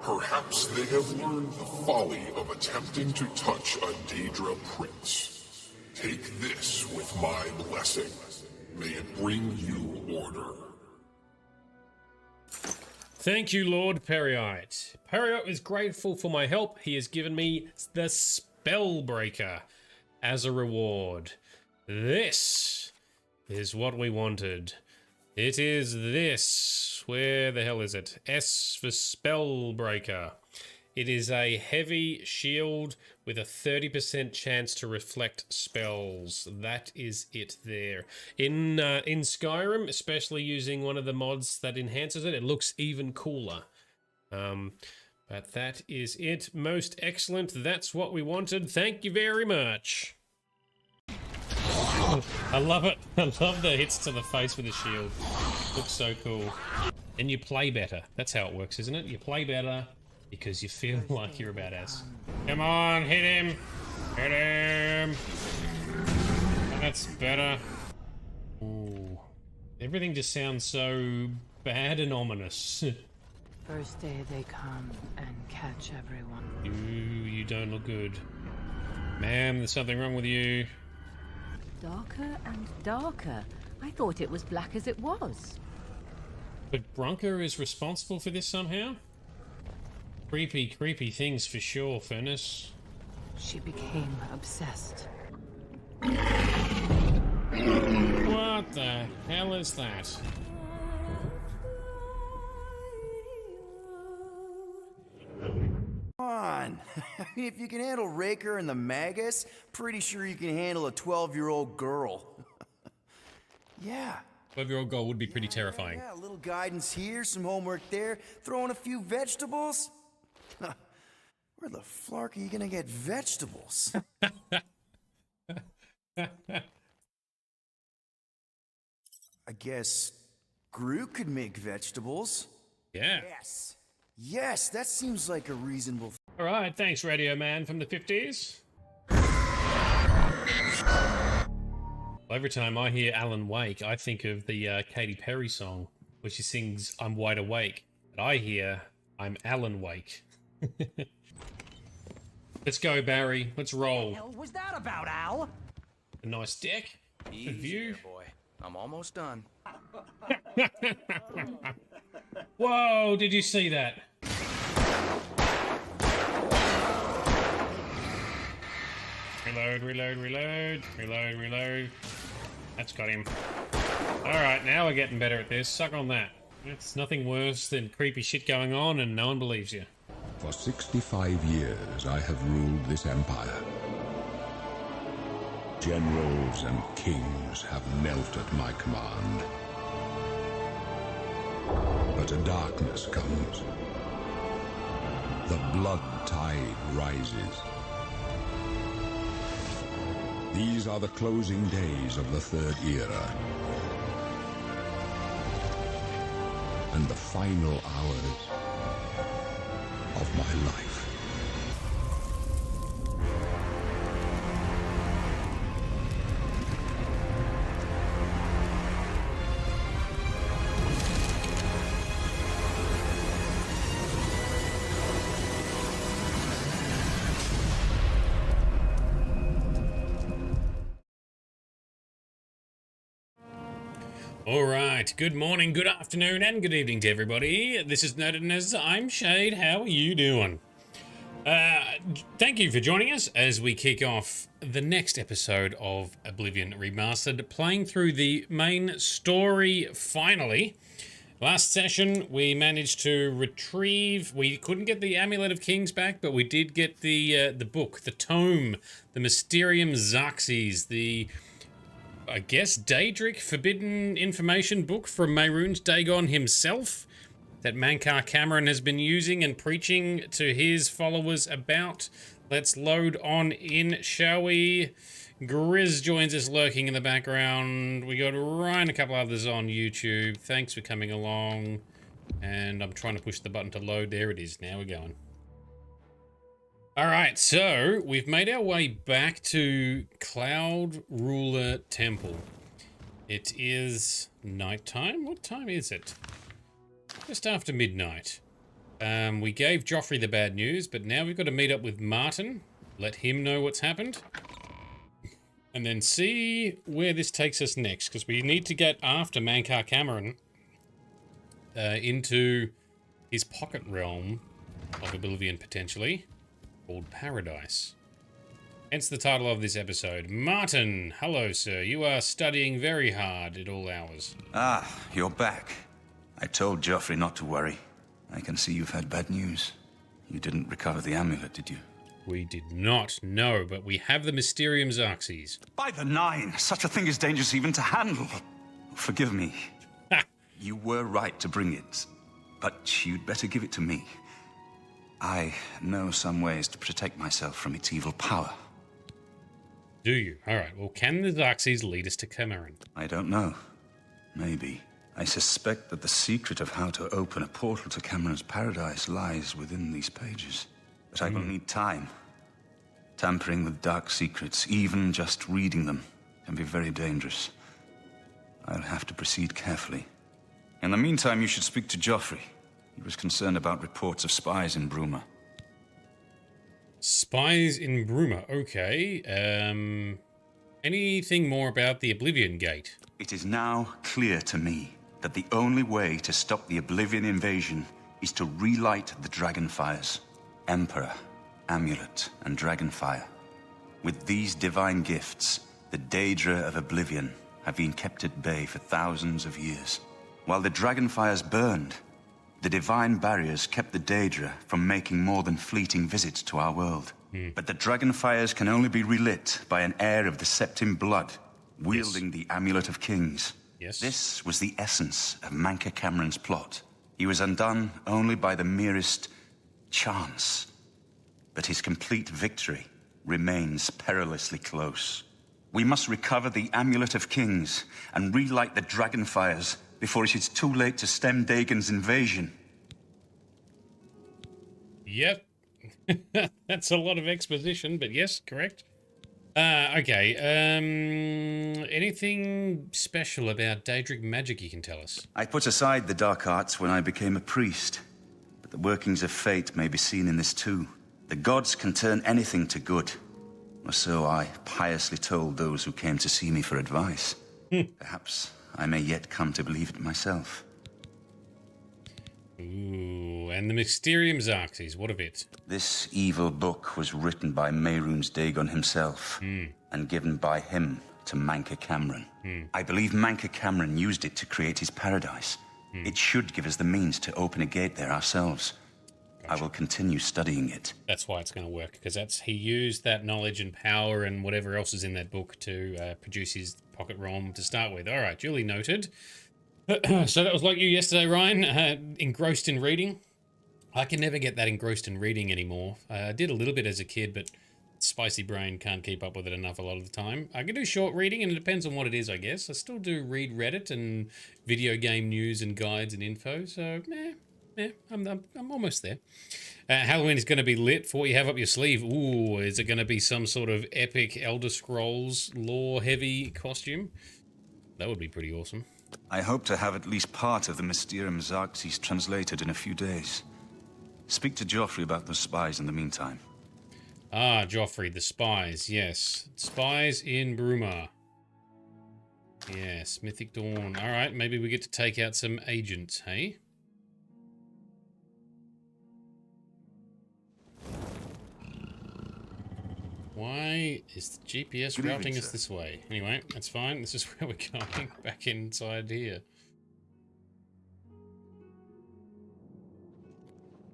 Perhaps they have learned the folly of attempting to touch a Daedra prince. Take this with my blessing. May it bring you order. Thank you, Lord Periite. Periite is grateful for my help. He has given me the Spellbreaker as a reward. This is what we wanted. It is this. Where the hell is it? S for Spellbreaker. It is a heavy shield with a 30% chance to reflect spells. That is it there. In Skyrim, especially using one of the mods that enhances it, it looks even cooler. But that is it. Most excellent. That's what we wanted. Thank you very much. I love it. I love the hits to the face with the shield. Looks so cool. And you play better. That's how it works, isn't it? You play better because you feel like you're a badass. Come on, hit him! Hit him! That's better. Ooh. Everything just sounds so bad and ominous. First day they come and catch everyone. You don't look good. Ma'am, there's something wrong with you. Darker and darker. I thought it was black as it was. But Bronca is responsible for this somehow? Creepy, creepy things for sure, Furnace. She became obsessed. What the hell is that? Come on. I mean, if you can handle Raker and the Magus, pretty sure you can handle a 12-year-old girl. Yeah. 12-year-old girl would be pretty terrifying. Yeah, a little guidance here, some homework there, throw in a few vegetables. Where the flark are you gonna get vegetables? I guess Groot could make vegetables. Yeah. Yes. Yes, that seems like a reasonable... All right, thanks, Radio Man from the 50s. Every time I hear Alan Wake, I think of the Katy Perry song, where she sings, I'm wide awake. But I hear, I'm Alan Wake. Let's go, Barry. Let's roll. What the hell was that about, Al? A nice deck. Good view. There, boy. I'm almost done. Whoa, did you see that? Reload, reload, reload, reload, reload. That's got him. Alright, now we're getting better at this. Suck on that. It's nothing worse than creepy shit going on and no one believes you. For 65 years, I have ruled this empire. Generals and kings have knelt at my command. But a darkness comes. The blood tide rises. These are the closing days of the Third Era. And the final hours of my life. All right, good morning, good afternoon, and good evening to everybody. This is Nerdedness. I'm Shade. How are you doing? Thank you for joining us as we kick off the next episode of Oblivion Remastered, playing through the main story finally. Last session, we managed to retrieve... We couldn't get the Amulet of Kings back, but we did get the book, the tome, the Mysterium Xerxes, the... I guess Daedric Forbidden Information book from Mehrunes Dagon himself that Mankar Cameron has been using and preaching to his followers about. Let's load on in, shall we? Grizz joins us lurking in the background. We got Ryan, a couple others on YouTube. Thanks for coming along. And I'm trying to push the button to load. There it is. Now we're going. Alright, so we've made our way back to Cloud Ruler Temple. It is nighttime? What time is it? Just after midnight. We gave Joffrey the bad news, but now we've got to meet up with Martin, let him know what's happened, and then see where this takes us next, because we need to get after Mankar Cameron into his pocket realm of Oblivion, potentially, called Paradise. Hence the title of this episode. Martin, hello, sir. You are studying very hard at all hours. Ah, you're back. I told Joffrey not to worry. I can see you've had bad news. You didn't recover the amulet, did you? We did not, no, but we have the Mysterium Xerxes. By the Nine, such a thing is dangerous even to handle. Forgive me. You were right to bring it, but you'd better give it to me. I know some ways to protect myself from its evil power. Do you? Alright, well, can the Xerxes lead us to Cameron? I don't know. Maybe. I suspect that the secret of how to open a portal to Cameron's paradise lies within these pages. But I will need time. Tampering with dark secrets, even just reading them, can be very dangerous. I'll have to proceed carefully. In the meantime, you should speak to Joffrey. He was concerned about reports of spies in Bruma. Spies in Bruma, okay. Anything more about the Oblivion Gate? It is now clear to me that the only way to stop the Oblivion invasion is to relight the Dragonfires. Emperor, Amulet, and Dragonfire. With these divine gifts, the Daedra of Oblivion have been kept at bay for thousands of years. While the Dragonfires burned, the divine barriers kept the Daedra from making more than fleeting visits to our world. But the Dragonfires can only be relit by an heir of the Septim blood, wielding the Amulet of Kings. Yes. This was the essence of Mankar Cameron's plot. He was undone only by the merest chance. But his complete victory remains perilously close. We must recover the Amulet of Kings and relight the Dragonfires before it is too late to stem Dagon's invasion. Yep. That's a lot of exposition, but yes, correct. Okay. Anything special about Daedric magic you can tell us? I put aside the dark arts when I became a priest, but the workings of fate may be seen in this too. The gods can turn anything to good, or so I piously told those who came to see me for advice. Perhaps I may yet come to believe it myself. Ooh, and the Mysterium Xerxes, what of it? This evil book was written by Mehrunes Dagon himself, and given by him to Mankar Cameron. I believe Mankar Cameron used it to create his paradise. It should give us the means to open a gate there ourselves. Gotcha. I will continue studying it. That's why it's going to work, because he used that knowledge and power and whatever else is in that book to produce his pocket realm to start with. All right, duly noted. So that was like you yesterday, Ryan, engrossed in reading. I can never get that engrossed in reading anymore. I did a little bit as a kid, but spicy brain can't keep up with it enough a lot of the time. I can do short reading, and it depends on what it is, I guess. I still do read Reddit and video game news and guides and info, so I'm almost there. Halloween is going to be lit for what you have up your sleeve. Ooh, is it going to be some sort of epic Elder Scrolls lore-heavy costume? That would be pretty awesome. I hope to have at least part of the Mysterium Xerxes translated in a few days. Speak to Joffrey about those spies in the meantime. Ah, Joffrey, the spies, yes. Spies in Bruma. Yes, Mythic Dawn. All right, maybe we get to take out some agents, hey? Why is the GPS routing us this way? Anyway, that's fine. This is where we're going. Back inside here.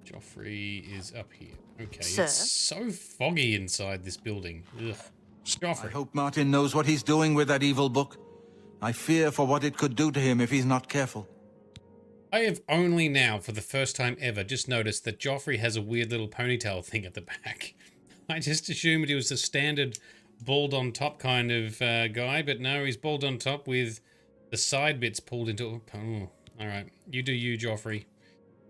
Joffrey is up here. Okay, Sir? it's so foggy inside this building. Ugh. Joffrey. I hope Martin knows what he's doing with that evil book. I fear for what it could do to him if he's not careful. I have only now, for the first time ever, just noticed that Joffrey has a weird little ponytail thing at the back. I just assumed he was the standard bald on top kind of guy, but no, he's bald on top with the side bits pulled into... Oh, all right. You do you, Joffrey.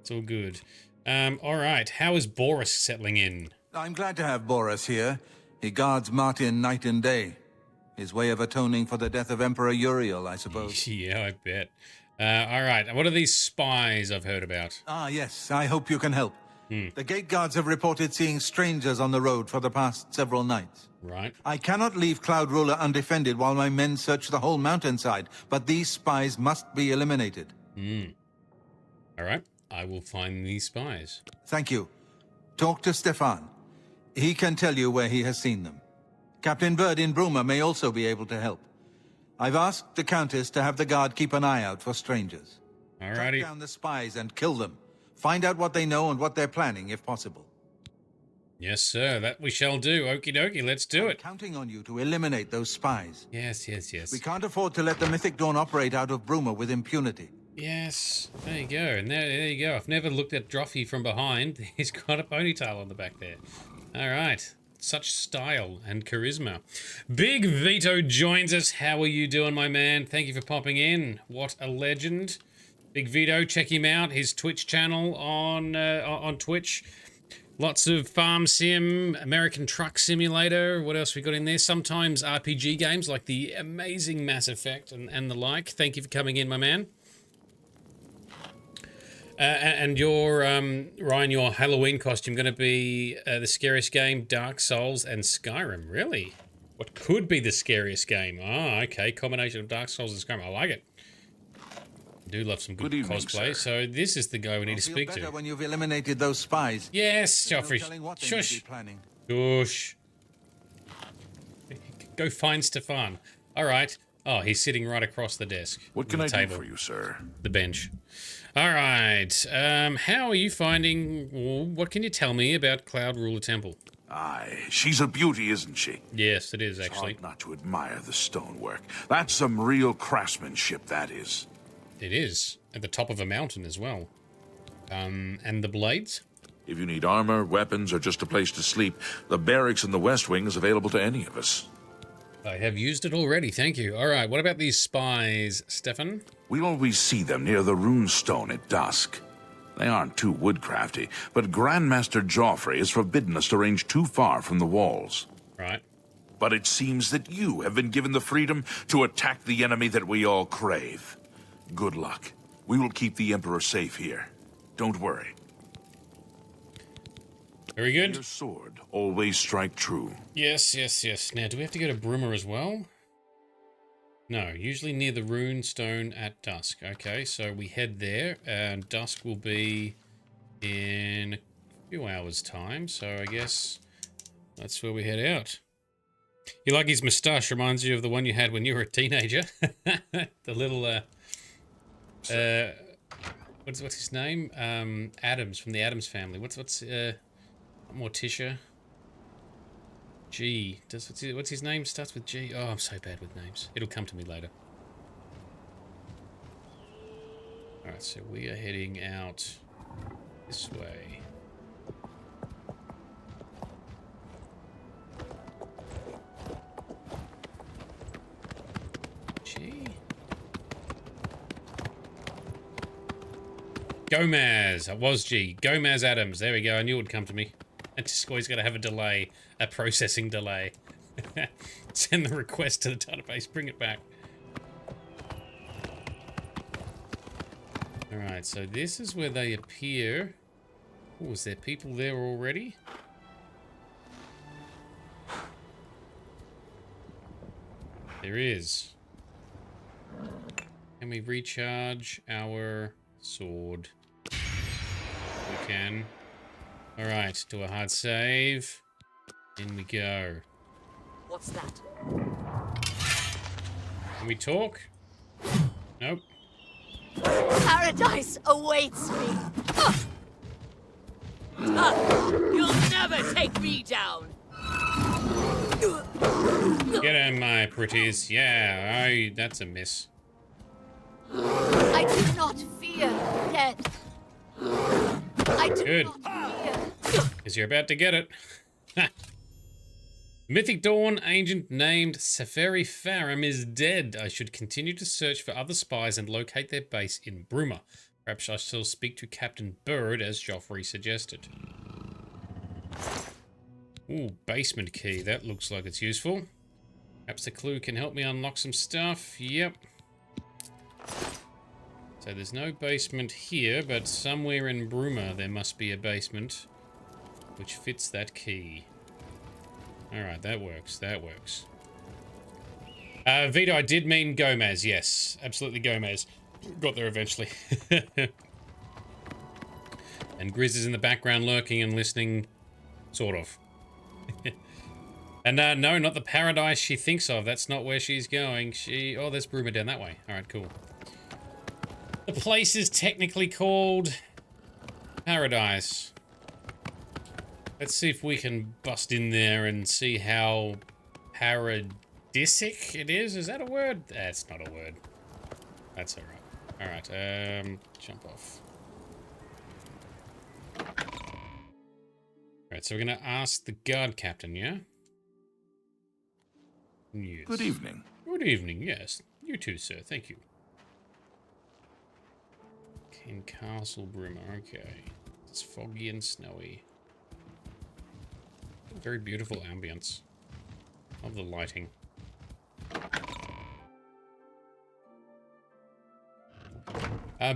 It's all good. All right. How is Boris settling in? I'm glad to have Boris here. He guards Martin night and day. His way of atoning for the death of Emperor Uriel, I suppose. Yeah, I bet. All right. What are these spies I've heard about? Ah, yes. I hope you can help. The gate guards have reported seeing strangers on the road for the past several nights. Right. I cannot leave Cloud Ruler undefended while my men search the whole mountainside, but these spies must be eliminated. All right. I will find these spies. Thank you. Talk to Stefan. He can tell you where he has seen them. Captain Bird in Bruma may also be able to help. I've asked the Countess to have the guard keep an eye out for strangers. All Track righty. down the spies and kill them. Find out what they know and what they're planning, if possible. Yes, sir. That we shall do. Okie dokie. Let's do I'm it. counting on you to eliminate those spies. Yes, yes, yes. We can't afford to let the Mythic Dawn operate out of Bruma with impunity. Yes. There you go. And there you go. I've never looked at Droffy from behind. He's got a ponytail on the back there. All right. Such style and charisma. Big Vito joins us. How are you doing, my man? Thank you for popping in. What a legend. Big Vito, check him out. His Twitch channel on Twitch. Lots of farm sim, American Truck Simulator. What else we got in there? Sometimes RPG games like the amazing Mass Effect and the like. Thank you for coming in, my man. And your Ryan, your Halloween costume going to be the scariest game, Dark Souls and Skyrim. Really? What could be the scariest game? Oh, okay. Combination of Dark Souls and Skyrim. I like it. I do love some good evening, cosplay. sir. So this is the guy we need to speak Feel better to. when you've eliminated those spies. Yes, There's no Joffrey. telling what they may be Shush. planning. Shush. Go find Stefan. All right. Oh, he's sitting right across the desk. What can the I table, do for you, sir? The bench. All right. How are you finding... well, what can you tell me about Cloud Ruler Temple? Aye, she's a beauty, isn't she? Yes, it is, It's actually. hard not to admire the stonework. That's some real craftsmanship, that is. It is. At the top of a mountain as well. And the blades? If you need armor, weapons, or just a place to sleep, the barracks in the West Wing is available to any of us. I have used it already, thank you. All right, what about these spies, Stefan? We always see them near the rune stone at dusk. They aren't too woodcrafty, but Grandmaster Joffrey has forbidden us to range too far from the walls. Right. But it seems that you have been given the freedom to attack the enemy that we all crave. Good luck. We will keep the Emperor safe here. Don't worry. Very good. Your sword always strike true. Yes, yes, yes. Now, do we have to go to Bruma as well? No, usually near the rune stone at dusk. Okay, so we head there, and dusk will be in a few hours' time, so I guess that's where we head out. You like his moustache? Reminds you of the one you had when you were a teenager. The little, what's his name? Adams, from the Adams family. What's Morticia? G. What's his name? Starts with G. Oh, I'm so bad with names. It'll come to me later. Alright, so we are heading out this way. G. Gomez. It was G. Gomez Adams. There we go. I knew it would come to me. And just always got to have a delay, a processing delay. Send the request to the database, bring it back. Alright, so this is where they appear. Oh, is there people there already? There is. Can we recharge our sword? We can. Alright, do a hard save. In we go. What's that? Can we talk? Nope. Paradise awaits me. You'll never take me down. Get him, my pretties. Yeah, that's a miss. I do not fear death. I do Good. not fear. Because you're about to get it. Mythic Dawn agent named Safari Farum is dead. I should continue to search for other spies and locate their base in Bruma. Perhaps I shall speak to Captain Bird, as Joffrey suggested. Ooh, basement key. That looks like it's useful. Perhaps the clue can help me unlock some stuff. Yep. So there's no basement here, but somewhere in Bruma there must be a basement which fits that key. Alright, that works. That works. Vito, I did mean Gomez. Yes, absolutely Gomez. Got there eventually. And Grizz is in the background lurking and listening. Sort of. And no, not the paradise she thinks of. That's not where she's going. Oh, there's Bruma down that way. Alright, cool. The place is technically called Paradise. Let's see if we can bust in there and see how paradisic it is. Is that a word? That's not a word. That's alright. Alright, jump off. Alright, so we're gonna ask the guard captain, yeah? Yes. Good evening. Good evening, yes. You too, sir. Thank you. In Castle Bruma, okay. It's foggy and snowy. Very beautiful ambience. Love the lighting.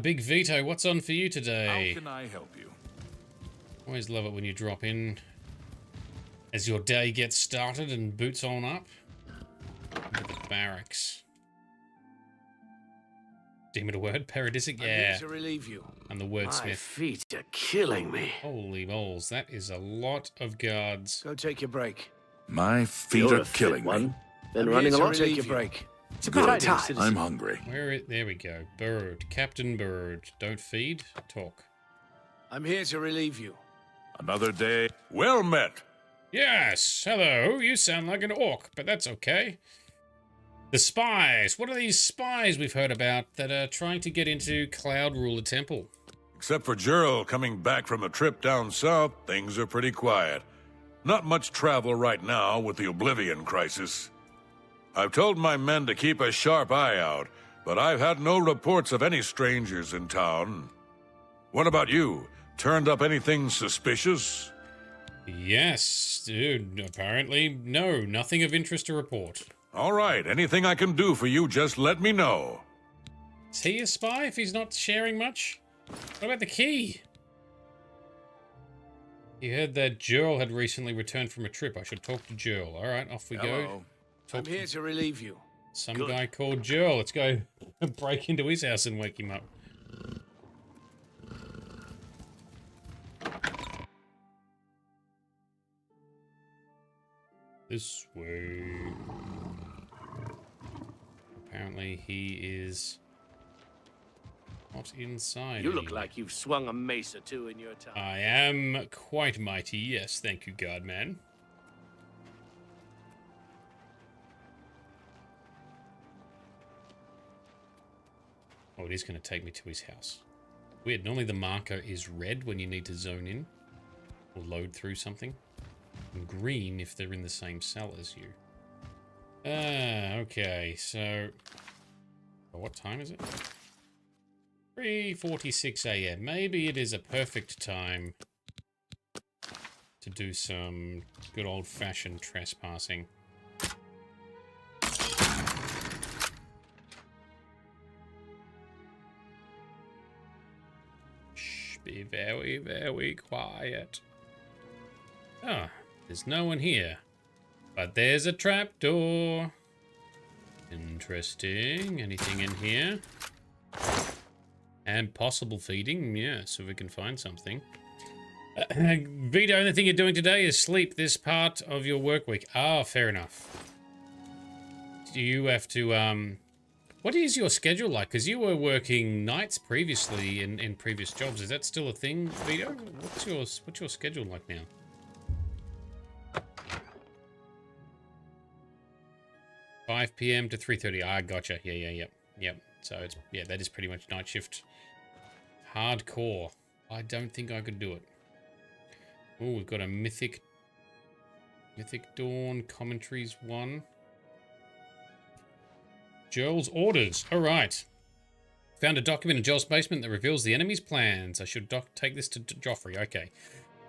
Big Vito, what's on for you today? How can I help you? Always love it when you drop in as your day gets started and boots on up. Into the barracks. Deem it a word? Paradisic? Yeah. I'm here to relieve you. And the wordsmith. My feet are killing me. Holy balls, that is a lot of guards. Go take your break. My feet You're are a fit killing me. one. Been running a lot. Take your break. It's about time. I'm hungry. There we go. Bird. Captain Bird. Don't feed, talk. I'm here to relieve you. Another day. Well met. Yes, hello. You sound like an orc, but that's okay. The spies. What are these spies we've heard about that are trying to get into Cloud Ruler Temple? Except for Gerald coming back from a trip down south, things are pretty quiet. Not much travel right now with the Oblivion crisis. I've told my men to keep a sharp eye out, but I've had no reports of any strangers in town. What about you? Turned up anything suspicious? Yes, dude. Apparently, no. Nothing of interest to report. All right. Anything I can do for you, just let me know. Is he a spy if he's not sharing much? What about the key? You heard that Jurl had recently returned from a trip. I should talk to Jurl. All right, off we go. I'm here to relieve you. Some guy called Jurl. Let's go break into his house and wake him up. This way. Apparently he is not inside. You look like you've swung a mace or two in your time. I am quite mighty, yes, thank you, guardman. Oh, it is going to take me to his house. Weird, normally the marker is red when you need to zone in or load through something. And green if they're in the same cell as you. Okay, so... Oh, what time is it? 3:46 AM. Maybe it is a perfect time to do some good old-fashioned trespassing. Shh, be very, very quiet. Ah, there's no one here. But there's a trapdoor. Interesting. Anything in here? And possible feeding. Yeah, so we can find something. Vito, the only thing you're doing today is sleep this part of your work week. Ah, fair enough. Do you have to, what is your schedule like? Because you were working nights previously in previous jobs. Is that still a thing, Vito? What's your schedule like now? $5 PM to 3:30. Ah, gotcha. Yep. So it's, yeah, that is pretty much night shift. Hardcore. I don't think I could do it. Oh, we've got a Mythic Dawn Commentaries 1. Joel's orders. All right. Found a document in Joel's basement that reveals the enemy's plans. I should take this to Joffrey. Okay.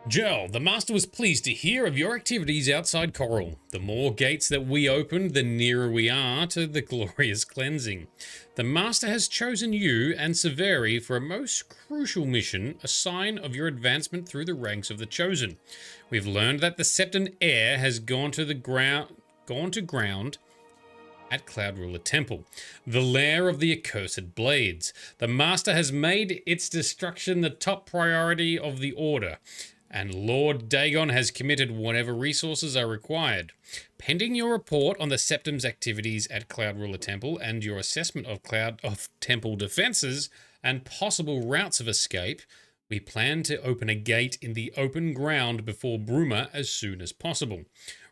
Joel, the Master was pleased to hear of your activities outside Coral. The more gates that we open, the nearer we are to the glorious cleansing. The Master has chosen you and Severi for a most crucial mission, a sign of your advancement through the ranks of the Chosen. We've learned that the Septon heir has gone to ground at Cloud Ruler Temple, the lair of the accursed blades. The Master has made its destruction the top priority of the Order, and Lord Dagon has committed whatever resources are required. Pending your report on the Septum's activities at Cloud Ruler Temple and your assessment of Temple defenses and possible routes of escape, we plan to open a gate in the open ground before Bruma as soon as possible.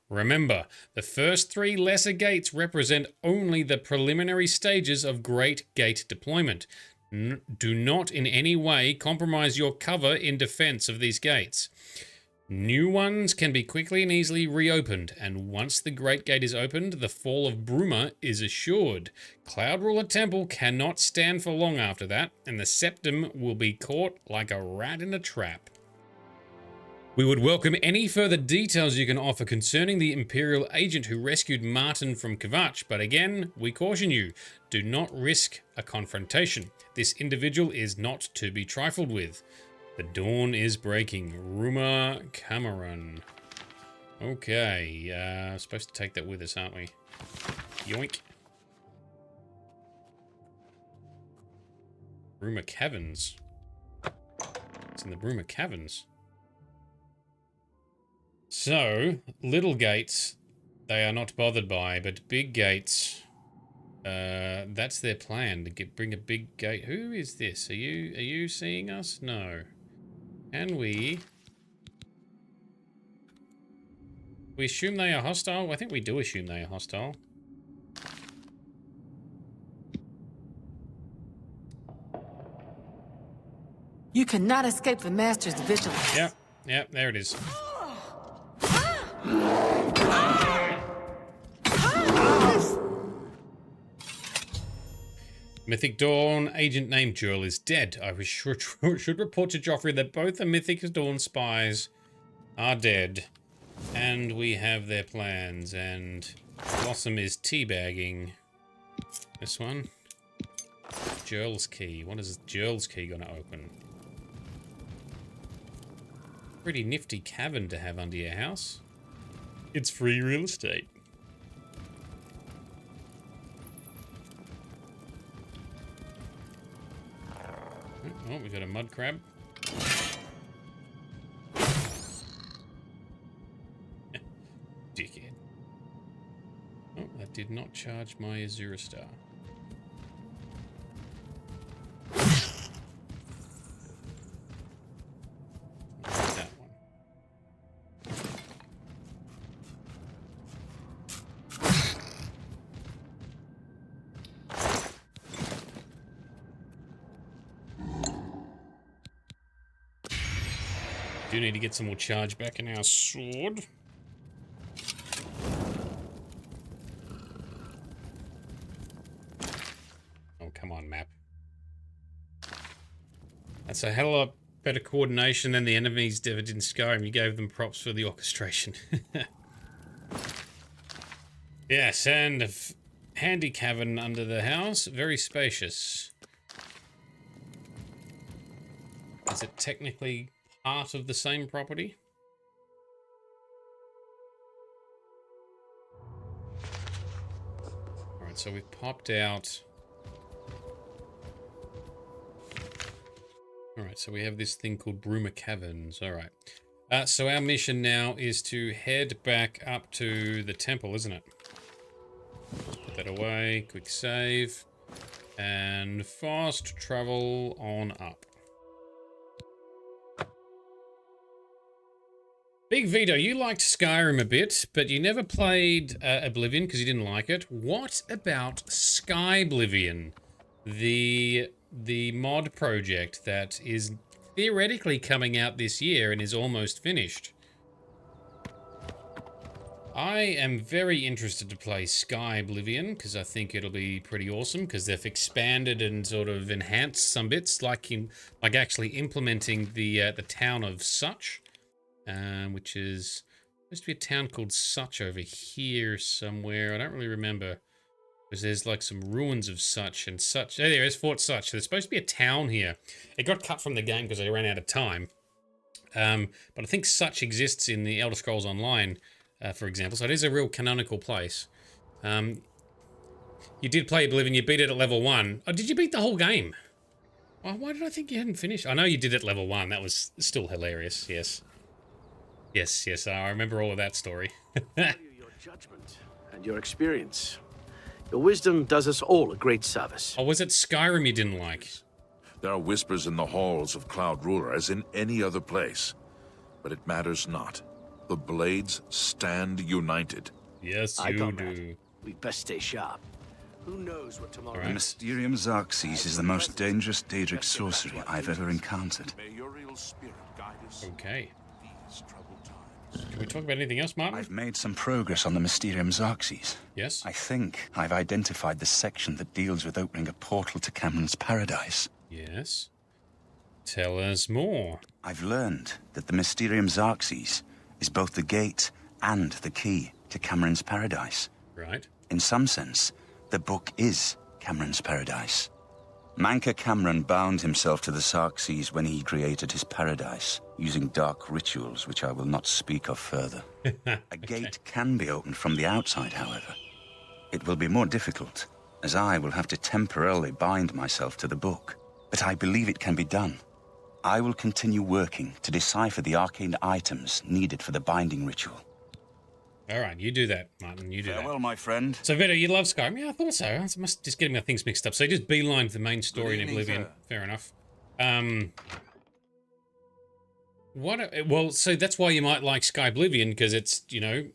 Remember, the first 3 lesser gates represent only the preliminary stages of Great Gate deployment. Do not in any way compromise your cover in defense of these gates. New ones can be quickly and easily reopened, and once the Great Gate is opened, the fall of Bruma is assured. Cloud Ruler Temple cannot stand for long after that, and the Septum will be caught like a rat in a trap. We would welcome any further details you can offer concerning the Imperial agent who rescued Martin from Kvatch, but again, we caution you, do not risk a confrontation. This individual is not to be trifled with. The dawn is breaking. Rumor Cameron. Okay, supposed to take that with us, aren't we? Yoink. Bruma Caverns. It's in the Bruma Caverns. So, little gates, they are not bothered by, but big gates, that's their plan, to bring a big gate. Who is this? Are you seeing us? No. Can we assume they are hostile? I think we do assume they are hostile. You cannot escape the Master's vigilance. Yep, there it is. Mythic Dawn agent named Joel is dead. I should report to Joffrey that both the Mythic Dawn spies are dead. And we have their plans, and Blossom is teabagging. This one. Joel's key. What is Joel's key going to open? Pretty nifty cavern to have under your house. It's free real estate. Oh, we got a mud crab. Dickhead. Oh, that did not charge my Azura Star. That one. Do need to get some more charge back in our sword. Oh, come on, map. That's a hell of a lot better coordination than the enemies ever did in Skyrim. You gave them props for the orchestration. Yes, and a handy cavern under the house. Very spacious. Is it technically part of the same property? Alright, so we've popped out. Alright, so we have this thing called Bruma Caverns. Alright. So our mission now is to head back up to the temple, isn't it? Put that away. Quick save. And fast travel on up. Big Vito, you liked Skyrim a bit, but you never played Oblivion because you didn't like it. What about Skyblivion, the mod project that is theoretically coming out this year and is almost finished? I am very interested to play Skyblivion because I think it'll be pretty awesome because they've expanded and sort of enhanced some bits, like actually implementing the town of Such. which is supposed to be a town called Such over here somewhere. I don't really remember. Because there's like some ruins of Such and Such. Oh, there is Fort Such. There's supposed to be a town here. It got cut from the game because they ran out of time. But I think Such exists in the Elder Scrolls Online, for example. So it is a real canonical place. You did play Oblivion. You beat it at level 1. Oh, did you beat the whole game? Oh, why did I think you hadn't finished? I know you did it at level 1. That was still hilarious. Yes. Yes. I remember all of that story. Your judgment and your experience. Your wisdom does us all a great service. Oh, was it Skyrim you didn't like? There are whispers in the halls of Cloud Ruler as in any other place. But it matters not. The Blades stand united. Yes, I you got do. that. We best stay sharp. Who knows what tomorrow... The Mysterium Xarxes is the most dangerous Daedric sorcery I've ever encountered. Okay. Can we talk about anything else, Martin? I've made some progress on the Mysterium Xarxes. Yes? I think I've identified the section that deals with opening a portal to Cameron's Paradise. Yes. Tell us more. I've learned that the Mysterium Xarxes is both the gate and the key to Cameron's Paradise. Right. In some sense, the book is Cameron's Paradise. Manca Cameron bound himself to the Xarxes when he created his paradise, using dark rituals which I will not speak of further. A gate can be opened from the outside, however. It will be more difficult, as I will have to temporarily bind myself to the book. But I believe it can be done. I will continue working to decipher the arcane items needed for the binding ritual. All right, you do that, Martin. You do that. Farewell, my friend. So, Vito, you love Skyrim? Yeah, I thought so. I must just getting my things mixed up. So, you just beeline the main story in Oblivion. Sir. Fair enough. Well, so that's why you might like Sky Oblivion, because it's, you know,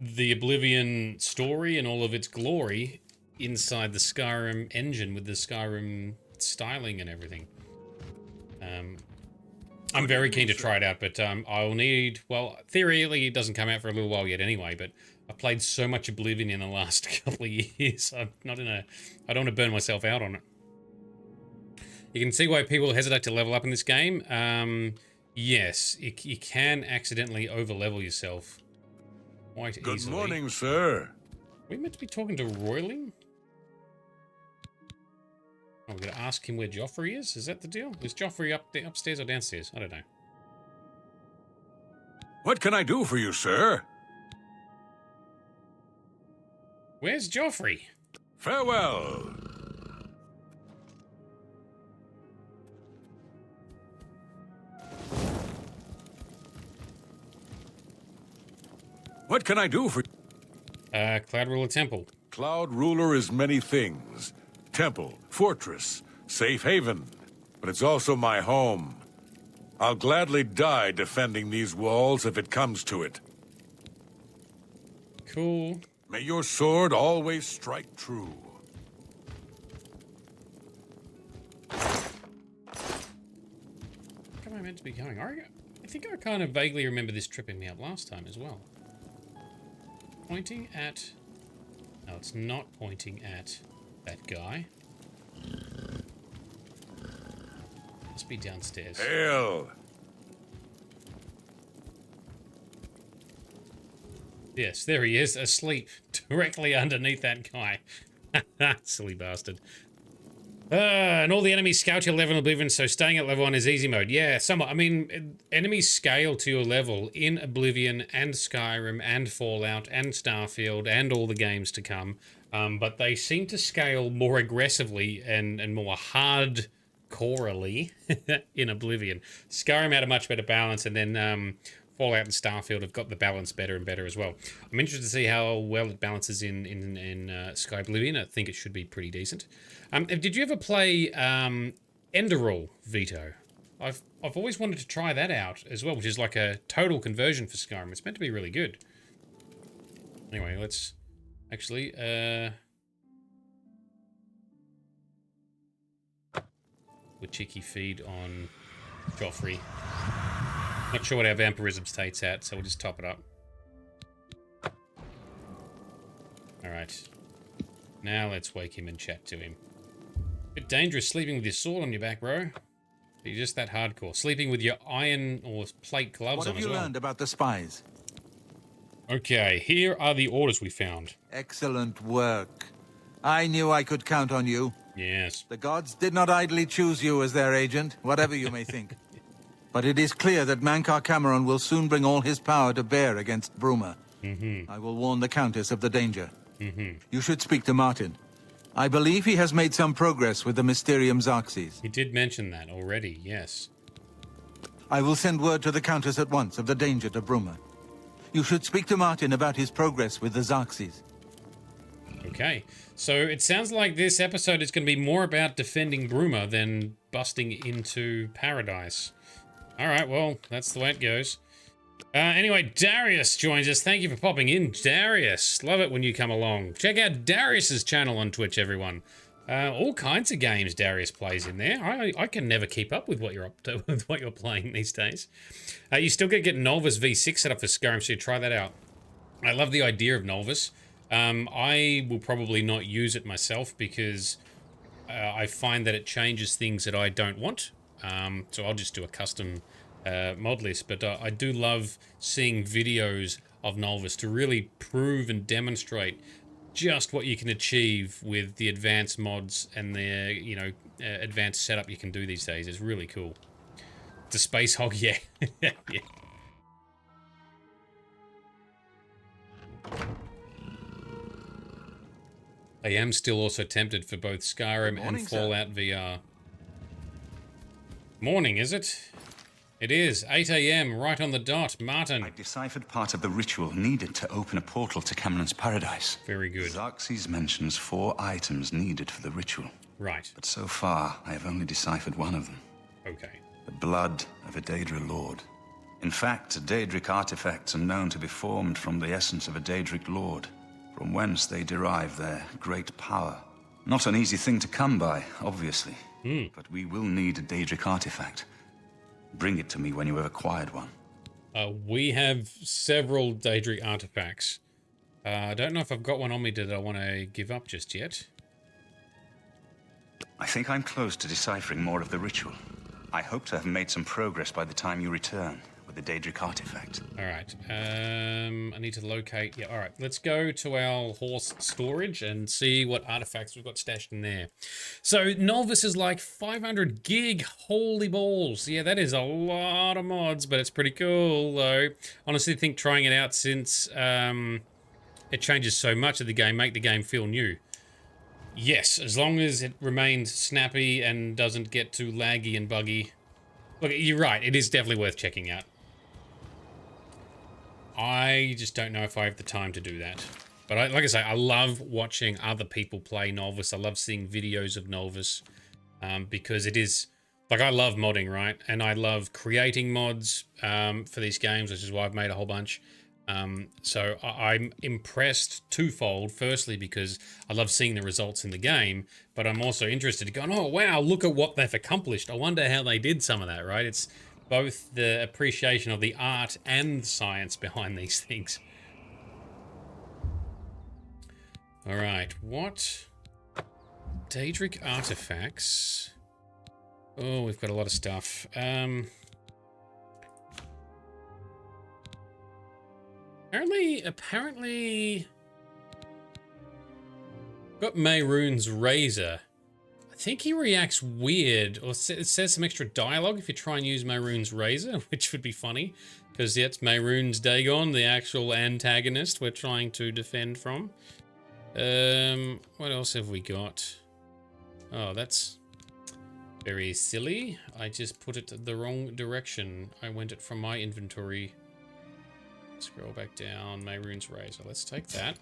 the Oblivion story and all of its glory inside the Skyrim engine with the Skyrim styling and everything. I'm very keen to try it out, but I'll need... Well, theoretically, it doesn't come out for a little while yet anyway, but I've played so much Oblivion in the last couple of years. I'm not in a... I don't want to burn myself out on it. You can see why people hesitate to level up in this game. Yes, you can accidentally over-level yourself quite easily. Good morning, sir. Are we meant to be talking to Roiling? Oh, we're going to ask him where Joffrey is? Is that the deal? Is Joffrey upstairs or downstairs? I don't know. What can I do for you, sir? Where's Joffrey? Farewell. What can I do for... Cloud Ruler Temple. Cloud Ruler is many things. Temple, fortress, safe haven. But it's also my home. I'll gladly die defending these walls if it comes to it. Cool. May your sword always strike true. Where am I meant to be going? I think I kind of vaguely remember this tripping me up last time as well. Pointing at... No, it's not pointing at that guy. Must be downstairs. Hail! Yes, there he is, asleep, directly underneath that guy. Silly bastard. And all the enemies scale to your level in Oblivion, so staying at level 1 is easy mode. Yeah, somewhat. I mean, enemies scale to your level in Oblivion and Skyrim and Fallout and Starfield and all the games to come. But they seem to scale more aggressively and more hardcorely in Oblivion. Skyrim had a much better balance, and then Fallout and Starfield have got the balance better and better as well. I'm interested to see how well it balances in Sky Oblivion. I think it should be pretty decent. Did you ever play Enderall, Vito? I've always wanted to try that out as well, which is like a total conversion for Skyrim. It's meant to be really good. Anyway, let's actually with cheeky feed on Joffrey. Not sure what our vampirism state's at, so we'll just top it up. Alright. Now let's wake him and chat to him. Bit dangerous sleeping with your sword on your back, bro. You're just that hardcore. Sleeping with your iron or plate gloves What on have as you well. learned about the spies? Okay, here are the orders we found. Excellent work. I knew I could count on you. Yes. The gods did not idly choose you as their agent, whatever you may think. But it is clear that Mankar Cameron will soon bring all his power to bear against Bruma. I will warn the Countess of the danger. You should speak to Martin. I believe he has made some progress with the Mysterium Xarxes. He did mention that already, yes. I will send word to the Countess at once of the danger to Bruma. You should speak to Martin about his progress with the Xarxes. Okay, so it sounds like this episode is going to be more about defending Bruma than busting into paradise. Alright, well, that's the way it goes. Anyway, Darius joins us. Thank you for popping in, Darius. Love it when you come along. Check out Darius's channel on Twitch, everyone. All kinds of games Darius plays in there. I can never keep up with what you're up to, with what you're playing these days. You still get Nolvus V6 set up for Skyrim, so you try that out. I love the idea of Nolvus. I will probably not use it myself because I find that it changes things that I don't want. So I'll just do a custom mod list, but I do love seeing videos of Nolvus to really prove and demonstrate just what you can achieve with the advanced mods and the, you know, advanced setup you can do these days. It's really cool. The space hog, yeah. Yeah. I am still also tempted for both Skyrim and Fallout VR. Morning, is it? It is. 8 AM, right on the dot. Martin. I deciphered part of the ritual needed to open a portal to Cameron's paradise. Very good. Xarxes mentions 4 items needed for the ritual. Right. But so far, I have only deciphered one of them. Okay. The blood of a Daedra lord. In fact, Daedric artifacts are known to be formed from the essence of a Daedric lord, from whence they derive their great power. Not an easy thing to come by, obviously. But we will need a Daedric artifact. Bring it to me when you have acquired one. We have several Daedric artifacts. I don't know if I've got one on me that I want to give up just yet. I think I'm close to deciphering more of the ritual. I hope to have made some progress by the time you return with the Daedric artifact. Alright, I need to locate... Yeah, alright, let's go to our horse storage and see what artifacts we've got stashed in there. So, Nolvus is like 500 gig, holy balls. Yeah, that is a lot of mods, but it's pretty cool, though. Honestly, I think trying it out since it changes so much of the game, make the game feel new. Yes, as long as it remains snappy and doesn't get too laggy and buggy. Look, you're right, it is definitely worth checking out. I just don't know if I have the time to do that. But like I say, I love watching other people play Nolvus. I love seeing videos of Nolvus because it is... Like, I love modding, right? And I love creating mods for these games, which is why I've made a whole bunch. So I'm impressed twofold. Firstly, because I love seeing the results in the game, but I'm also interested in going, oh, wow, look at what they've accomplished. I wonder how they did some of that, right? It's both the appreciation of the art and the science behind these things. All right, what? Daedric artifacts. Oh, we've got a lot of stuff. Apparently... Got Mehrunes Razor. I think he reacts weird, or it says some extra dialogue if you try and use Mehrunes Razor, which would be funny, because yeah, it's Mehrunes Dagon, the actual antagonist we're trying to defend from. What else have we got? Oh, that's very silly. I just put it the wrong direction. I went it from my inventory. Scroll back down, Mehrunes Razor. Let's take that.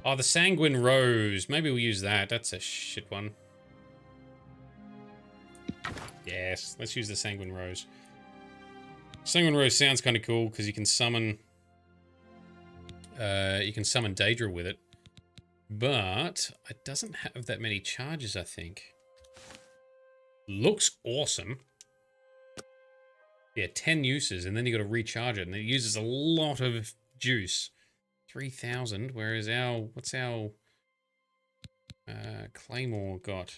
Oh, the Sanguine Rose. Maybe we'll use that. That's a shit one. Yes, let's use the Sanguine Rose. Sanguine Rose sounds kind of cool because you can summon... Daedra with it. But it doesn't have that many charges, I think. Looks awesome. Yeah, 10 uses, and then you got to recharge it, and it uses a lot of juice. 3,000, whereas our... What's our... Claymore got?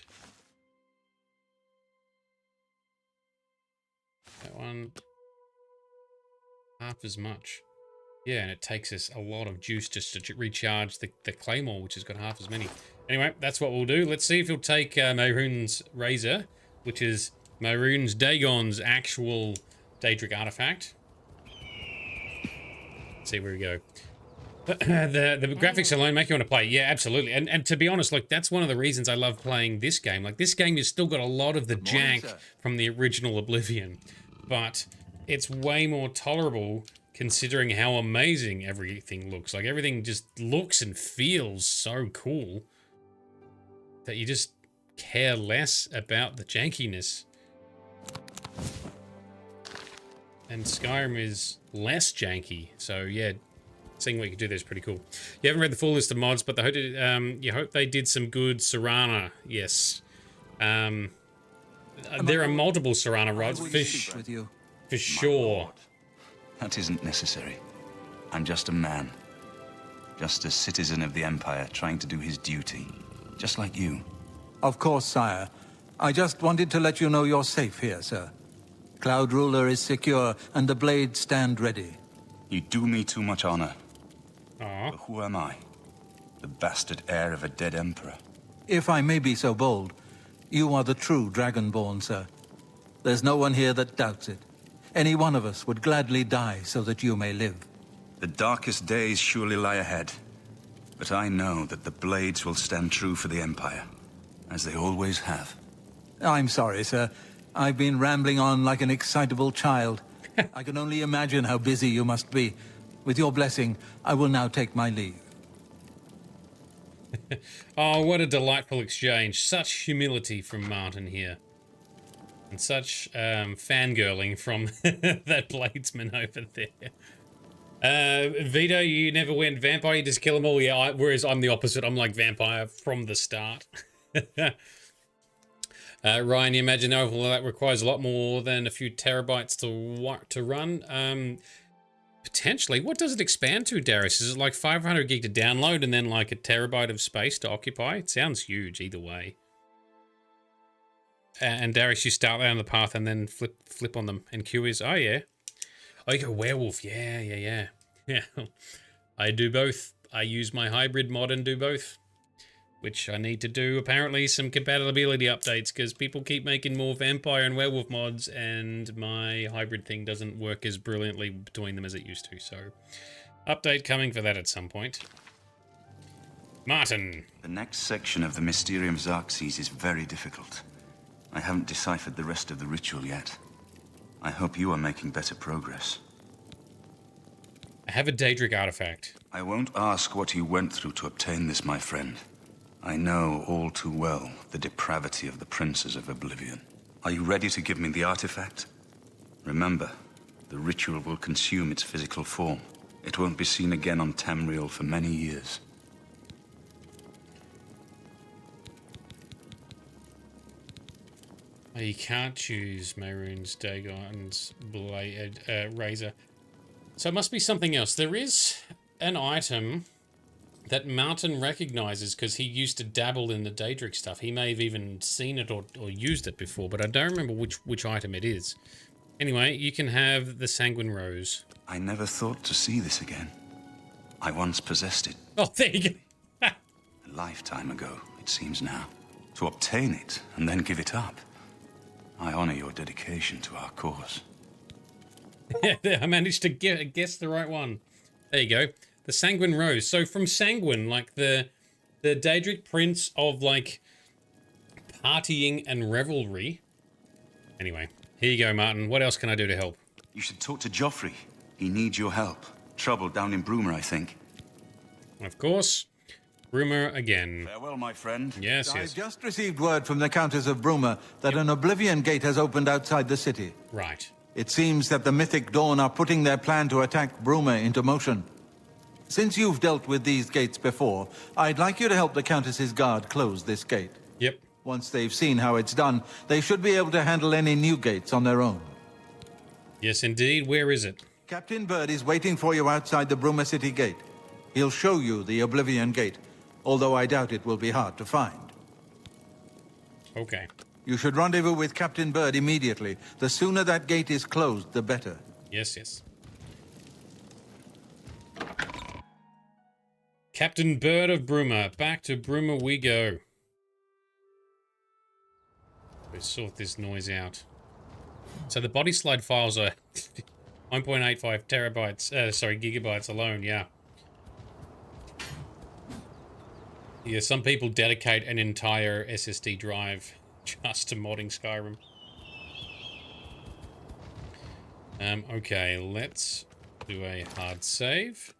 That one, half as much. Yeah, and it takes us a lot of juice just to recharge the claymore, which has got half as many. Anyway, that's what we'll do. Let's see if he'll take Mehrunes' razor, which is Mehrunes Dagon's actual Daedric artifact. Let's see where we go. The graphics alone make you want to play. Yeah, absolutely. And to be honest, like, that's one of the reasons I love playing this game. Like, this game has still got a lot of the jank from the original Oblivion, but it's way more tolerable considering how amazing everything looks. Like, everything just looks and feels so cool that you just care less about the jankiness. And Skyrim is less janky, so yeah, seeing what you can do there is pretty cool. You haven't read the full list of mods, but you hope they did some good Serana. Yes. There are multiple Serana rods, for sure. That isn't necessary. I'm just a man. Just a citizen of the Empire trying to do his duty. Just like you. Of course, sire. I just wanted to let you know you're safe here, sir. Cloud Ruler is secure, and the blades stand ready. You do me too much honor. Aww. But who am I? The bastard heir of a dead emperor. If I may be so bold, you are the true Dragonborn, sir. There's no one here that doubts it. Any one of us would gladly die so that you may live. The darkest days surely lie ahead. But I know that the blades will stand true for the Empire, as they always have. I'm sorry, sir. I've been rambling on like an excitable child. I can only imagine how busy you must be. With your blessing, I will now take my leave. Oh, what a delightful exchange. Such humility from Martin here. And such fangirling from that bladesman over there. Vito, you never went vampire, you just kill them all. Yeah, whereas I'm the opposite. I'm like vampire from the start. Ryan, you imagine all that requires a lot more than a few terabytes to run. Potentially. What does it expand to, Darius? Is it like 500 gig to download and then like a terabyte of space to occupy? It sounds huge either way. And Darius, you start down the path and then flip on them. And Q is, oh yeah. Oh, you go werewolf. Yeah. I do both. I use my hybrid mod and do both. Which I need to do, apparently, some compatibility updates, because people keep making more vampire and werewolf mods, and my hybrid thing doesn't work as brilliantly between them as it used to, so update coming for that at some point. Martin. The next section of the Mysterium Xarxes is very difficult. I haven't deciphered the rest of the ritual yet. I hope you are making better progress. I have a Daedric artifact. I won't ask what you went through to obtain this, my friend. I know all too well the depravity of the princes of Oblivion. Are you ready to give me the artifact? Remember, the ritual will consume its physical form. It won't be seen again on Tamriel for many years. You can't choose Mehrunes Dagon's razor. So it must be something else. There is an item that Martin recognizes because he used to dabble in the Daedric stuff. He may have even seen it or used it before, but I don't remember which item it is. Anyway, you can have the Sanguine Rose. I never thought to see this again. I once possessed it. Oh, there you go. A lifetime ago, it seems now. To obtain it and then give it up. I honor your dedication to our cause. I managed to guess the right one. There you go. The Sanguine Rose. So from Sanguine, like the Daedric prince of like partying and revelry. Anyway, here you go, Martin. What else can I do to help? You should talk to Joffrey. He needs your help. Trouble down in Bruma, I think. Of course. Bruma again. Farewell, my friend. Yes. I've just received word from the Countess of Bruma that an Oblivion gate has opened outside the city. Right. It seems that the Mythic Dawn are putting their plan to attack Bruma into motion. Since you've dealt with these gates before, I'd like you to help the Countess's guard close this gate. Yep. Once they've seen how it's done, they should be able to handle any new gates on their own. Yes, indeed. Where is it? Captain Bird is waiting for you outside the Bruma City gate. He'll show you the Oblivion gate, although I doubt it will be hard to find. Okay. You should rendezvous with Captain Bird immediately. The sooner that gate is closed, the better. Yes, yes. Captain Bird of Bruma. Back to Bruma we go. Let's sort this noise out. So the body slide files are 1.85 terabytes, gigabytes alone, yeah. Yeah, some people dedicate an entire SSD drive just to modding Skyrim. Okay, let's do a hard save.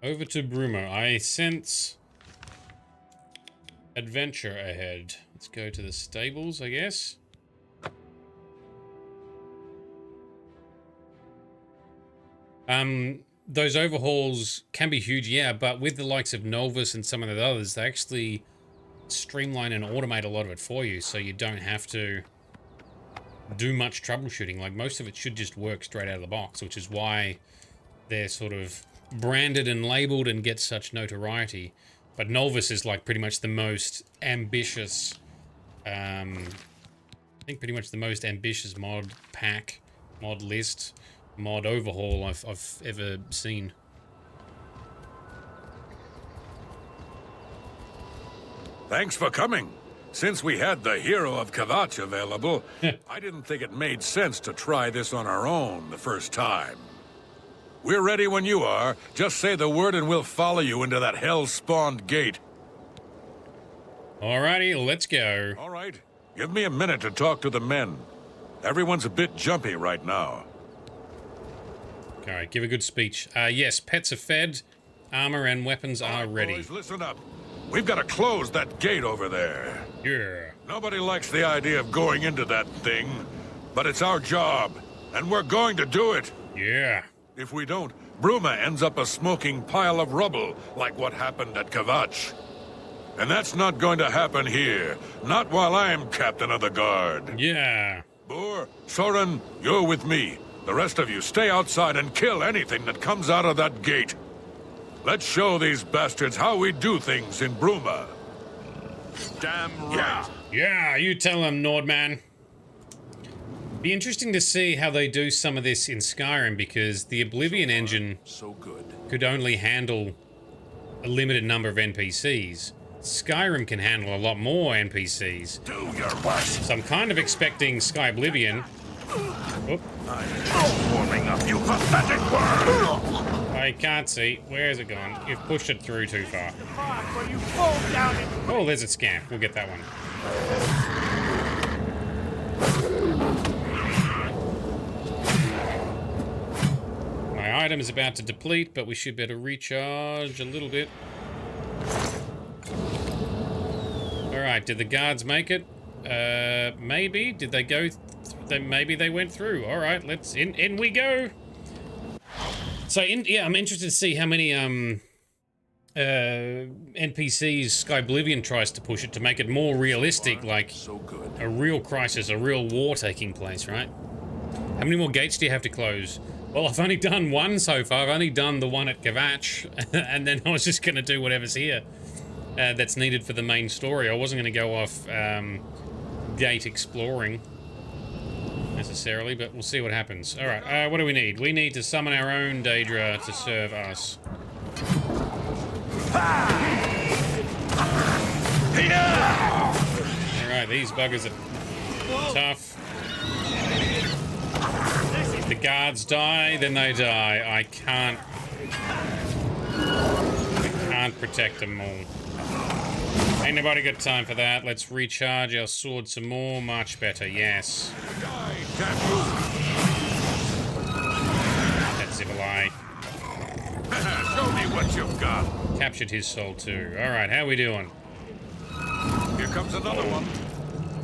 Over to Bruma. I sense adventure ahead. Let's go to the stables, I guess. Those overhauls can be huge, yeah, but with the likes of Novus and some of the others, they actually streamline and automate a lot of it for you, so you don't have to do much troubleshooting. Like, most of it should just work straight out of the box, which is why they're sort of branded and labeled and get such notoriety. But Novus is like pretty much the most ambitious, I think pretty much the most ambitious mod pack, mod list, mod overhaul I've ever seen. Thanks for coming. Since we had the hero of Kvatch available, I didn't think it made sense to try this on our own the first time. We're ready when you are. Just say the word and we'll follow you into that hell-spawned gate. Alrighty, let's go. All right. Give me a minute to talk to the men. Everyone's a bit jumpy right now. Alright, give a good speech. Yes, pets are fed, armor and weapons are ready. Boys, listen up. We've got to close that gate over there. Yeah. Nobody likes the idea of going into that thing, but it's our job, and we're going to do it. Yeah. If we don't, Bruma ends up a smoking pile of rubble, like what happened at Kvatch. And that's not going to happen here. Not while I'm captain of the guard. Yeah. Boor, Soren, you're with me. The rest of you stay outside and kill anything that comes out of that gate. Let's show these bastards how we do things in Bruma. Damn right. Yeah, you tell them, Nordman. Be interesting to see how they do some of this in Skyrim, because the Oblivion engine could only handle a limited number of NPCs. Skyrim can handle a lot more NPCs. Do your worst. So I'm kind of expecting Sky Oblivion. Oh. I'm warming up, you pathetic worm! I can't see. Where's it gone? You've pushed it through too far. Oh, there's a scamp. We'll get that one. My item is about to deplete, but we should better recharge a little bit. Alright, did the guards make it? Maybe. Did they go? Maybe they went through. Alright, let's... In we go! So, yeah, I'm interested to see how many NPCs Sky Oblivion tries to push it to make it more realistic, like a real crisis, a real war taking place, right? How many more gates do you have to close? Well, I've only done one so far. I've only done the one at Kvatch, and then I was just going to do whatever's here that's needed for the main story. I wasn't going to go off gate exploring necessarily, but we'll see what happens. All right, what do we need? We need to summon our own Daedra to serve us. All right, these buggers are tough. If the guards die, then they die. I can't protect them all. Ain't nobody got time for that. Let's recharge our sword some more. Much better, yes. That's Zibalai. Show me what you've got. Captured his soul too. Alright, how we doing? Here comes another one.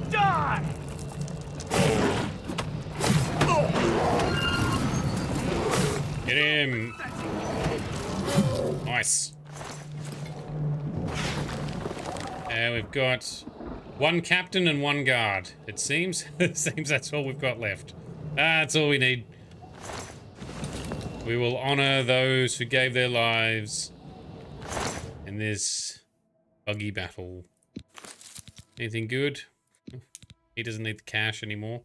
Die! Get him! Nice. We've got one captain and one guard. It seems. It seems that's all we've got left. That's all we need. We will honor those who gave their lives in this buggy battle. Anything good? He doesn't need the cash anymore.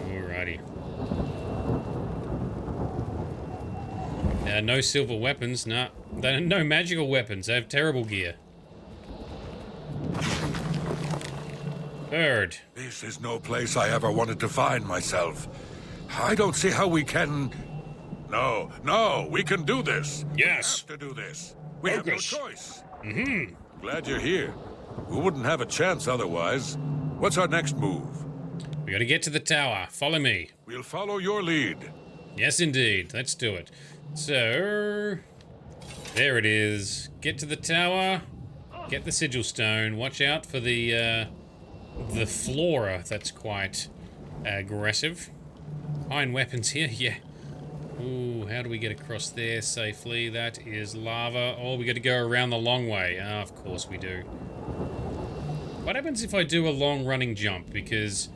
Alrighty. No silver weapons, no. No magical weapons, they have terrible gear. Bird. This is no place I ever wanted to find myself. I don't see how we can... No, we can do this. Yes. We have to do this. We have no choice. Mm-hmm. Glad you're here. We wouldn't have a chance otherwise. What's our next move? We gotta get to the tower. Follow me. We'll follow your lead. Yes, indeed. Let's do it. So... there it is. Get to the tower. Get the sigil stone. Watch out for the flora. That's quite aggressive. Iron weapons here. Yeah. Ooh, how do we get across there safely? That is lava. Oh, we got to go around the long way. Ah, of course we do. What happens if I do a long running jump? Because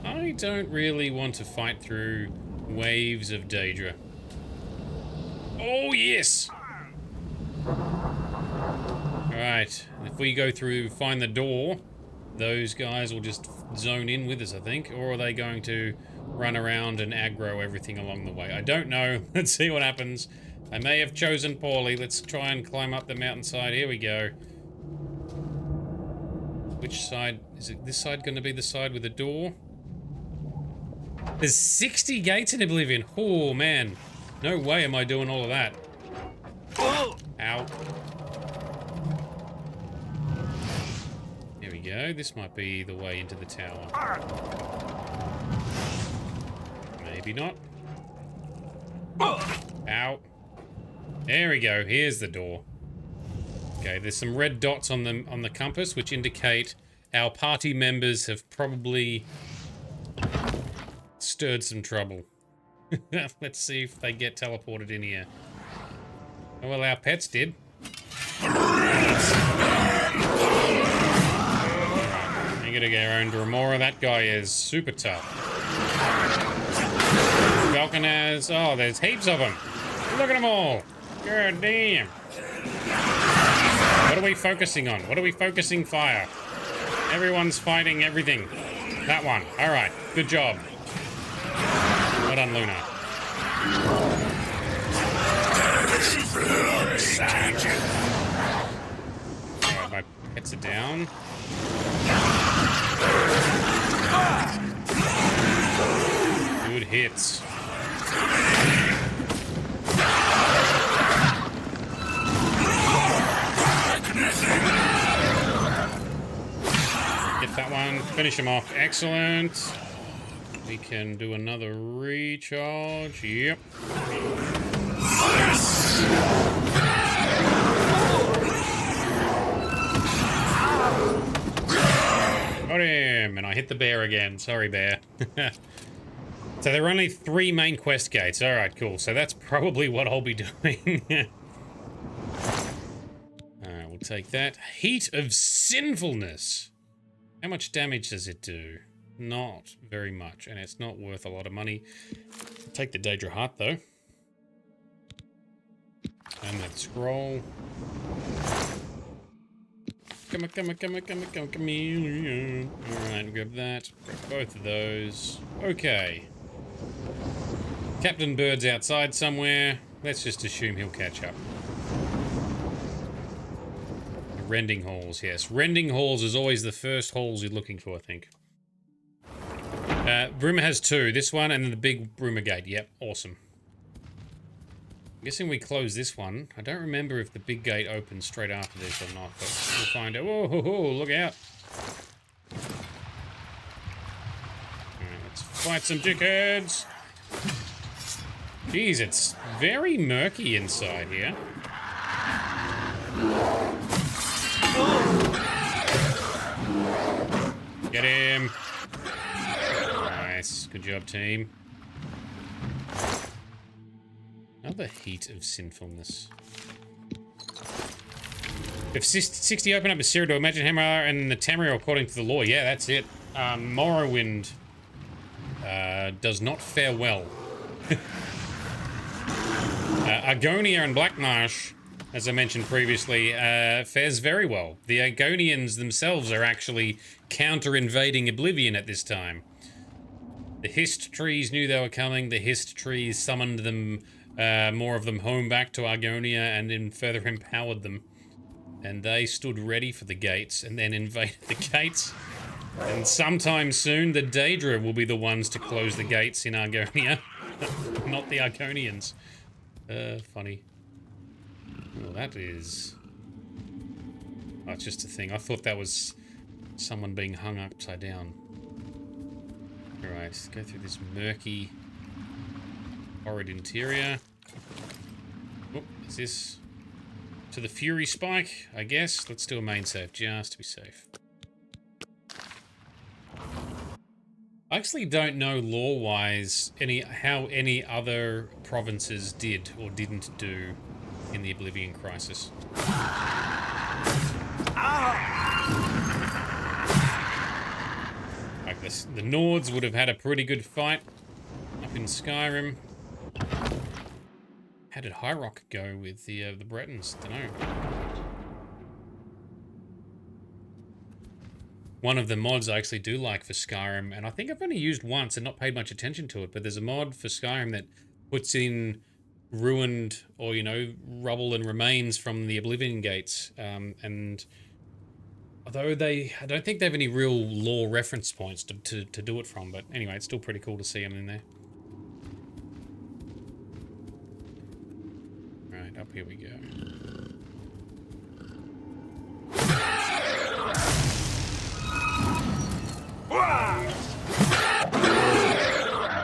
I don't really want to fight through waves of Daedra. Oh, yes! Alright, if we go through, find the door, those guys will just zone in with us, I think. Or are they going to run around and aggro everything along the way? I don't know. Let's see what happens. I may have chosen poorly. Let's try and climb up the mountainside. Here we go. Which side? Is it this side going to be the side with the door? There's 60 gates in Oblivion. Oh, man. No way am I doing all of that. Ow. Here we go. This might be the way into the tower. Maybe not. Ow. There we go. Here's the door. Okay, there's some red dots on the compass, which indicate our party members have probably stirred some trouble. Let's see if they get teleported in here. Oh, well, our pets did. I'm gonna go around Remora. That guy is super tough. Falconaz. Oh, there's heaps of them. Look at them all. God damn. What are we focusing on? What are we focusing fire? Everyone's fighting everything. That one. All right. Good job. Well done, Luna. Alright, my pets are down. Good hits. Get that one. Finish him off. Excellent. We can do another recharge. Yep. Got him! And I hit the bear again. Sorry, bear. So there are only 3 main quest gates. Alright, cool. So that's probably what I'll be doing. Alright, we'll take that. Heat of Sinfulness. How much damage does it do? Not very much, and it's not worth a lot of money. Take the Daedra Heart, though. And that scroll. Come on, chameleon. Alright, grab that. Grab both of those. Okay. Captain Bird's outside somewhere. Let's just assume he'll catch up. The Rending Halls, yes. Rending Halls is always the first halls you're looking for, I think. Bruma has 2. This one and then the big Bruma gate. Yep, awesome. I'm guessing we close this one. I don't remember if the big gate opens straight after this or not, but we'll find out. Whoa, ho, ho, look out. Alright, let's fight some dickheads. Jeez, it's very murky inside here. Get him. Nice. Good job, team. Another Heat of Sinfulness. If 60 open up a Cyrodiil, imagine Hammer and the Tamriel according to the law. Yeah, that's it. Morrowind does not fare well. Argonia and Black Marsh as I mentioned previously, fares very well. The Agonians themselves are actually counter-invading Oblivion at this time. The Hist trees knew they were coming. The Hist trees summoned them, more of them home back to Argonia and then further empowered them. And they stood ready for the gates and then invaded the gates. And sometime soon, the Daedra will be the ones to close the gates in Argonia. Not the Argonians. Funny. Oh, that is... Oh, it's just a thing. I thought that was someone being hung upside down. Alright, let's go through this murky, horrid interior. Oh, is this... to the Fury Spike, I guess? Let's do a main save, just to be safe. I actually don't know lore-wise how any other provinces did or didn't do in the Oblivion Crisis. Like this, the Nords would have had a pretty good fight up in Skyrim. How did High Rock go with the Bretons? Dunno. One of the mods I actually do like for Skyrim, and I think I've only used once and not paid much attention to it, but there's a mod for Skyrim that puts in ruined or, you know, rubble and remains from the Oblivion Gates. And although I don't think they have any real lore reference points to do it from, but anyway, it's still pretty cool to see them in there. Right, up here we go.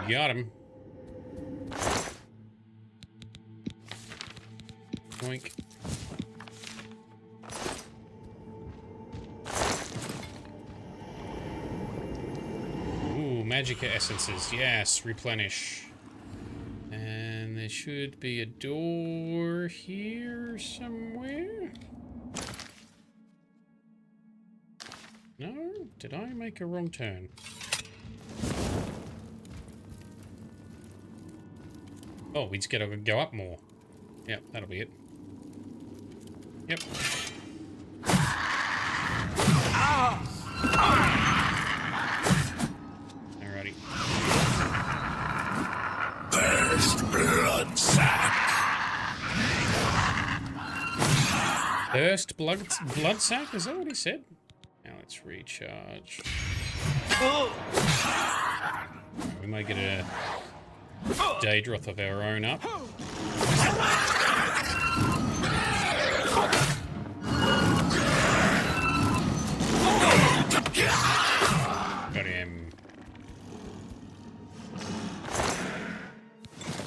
Got him. Boink. Ooh, Magicka essences. Yes, replenish. And there should be a door here somewhere. No? Did I make a wrong turn? Oh, we just gotta go up more. Yep, that'll be it. Yep. Alrighty. First blood sack. First blood sack? Is that what he said? Now let's recharge. We might get a Daedroth of our own up. Got him.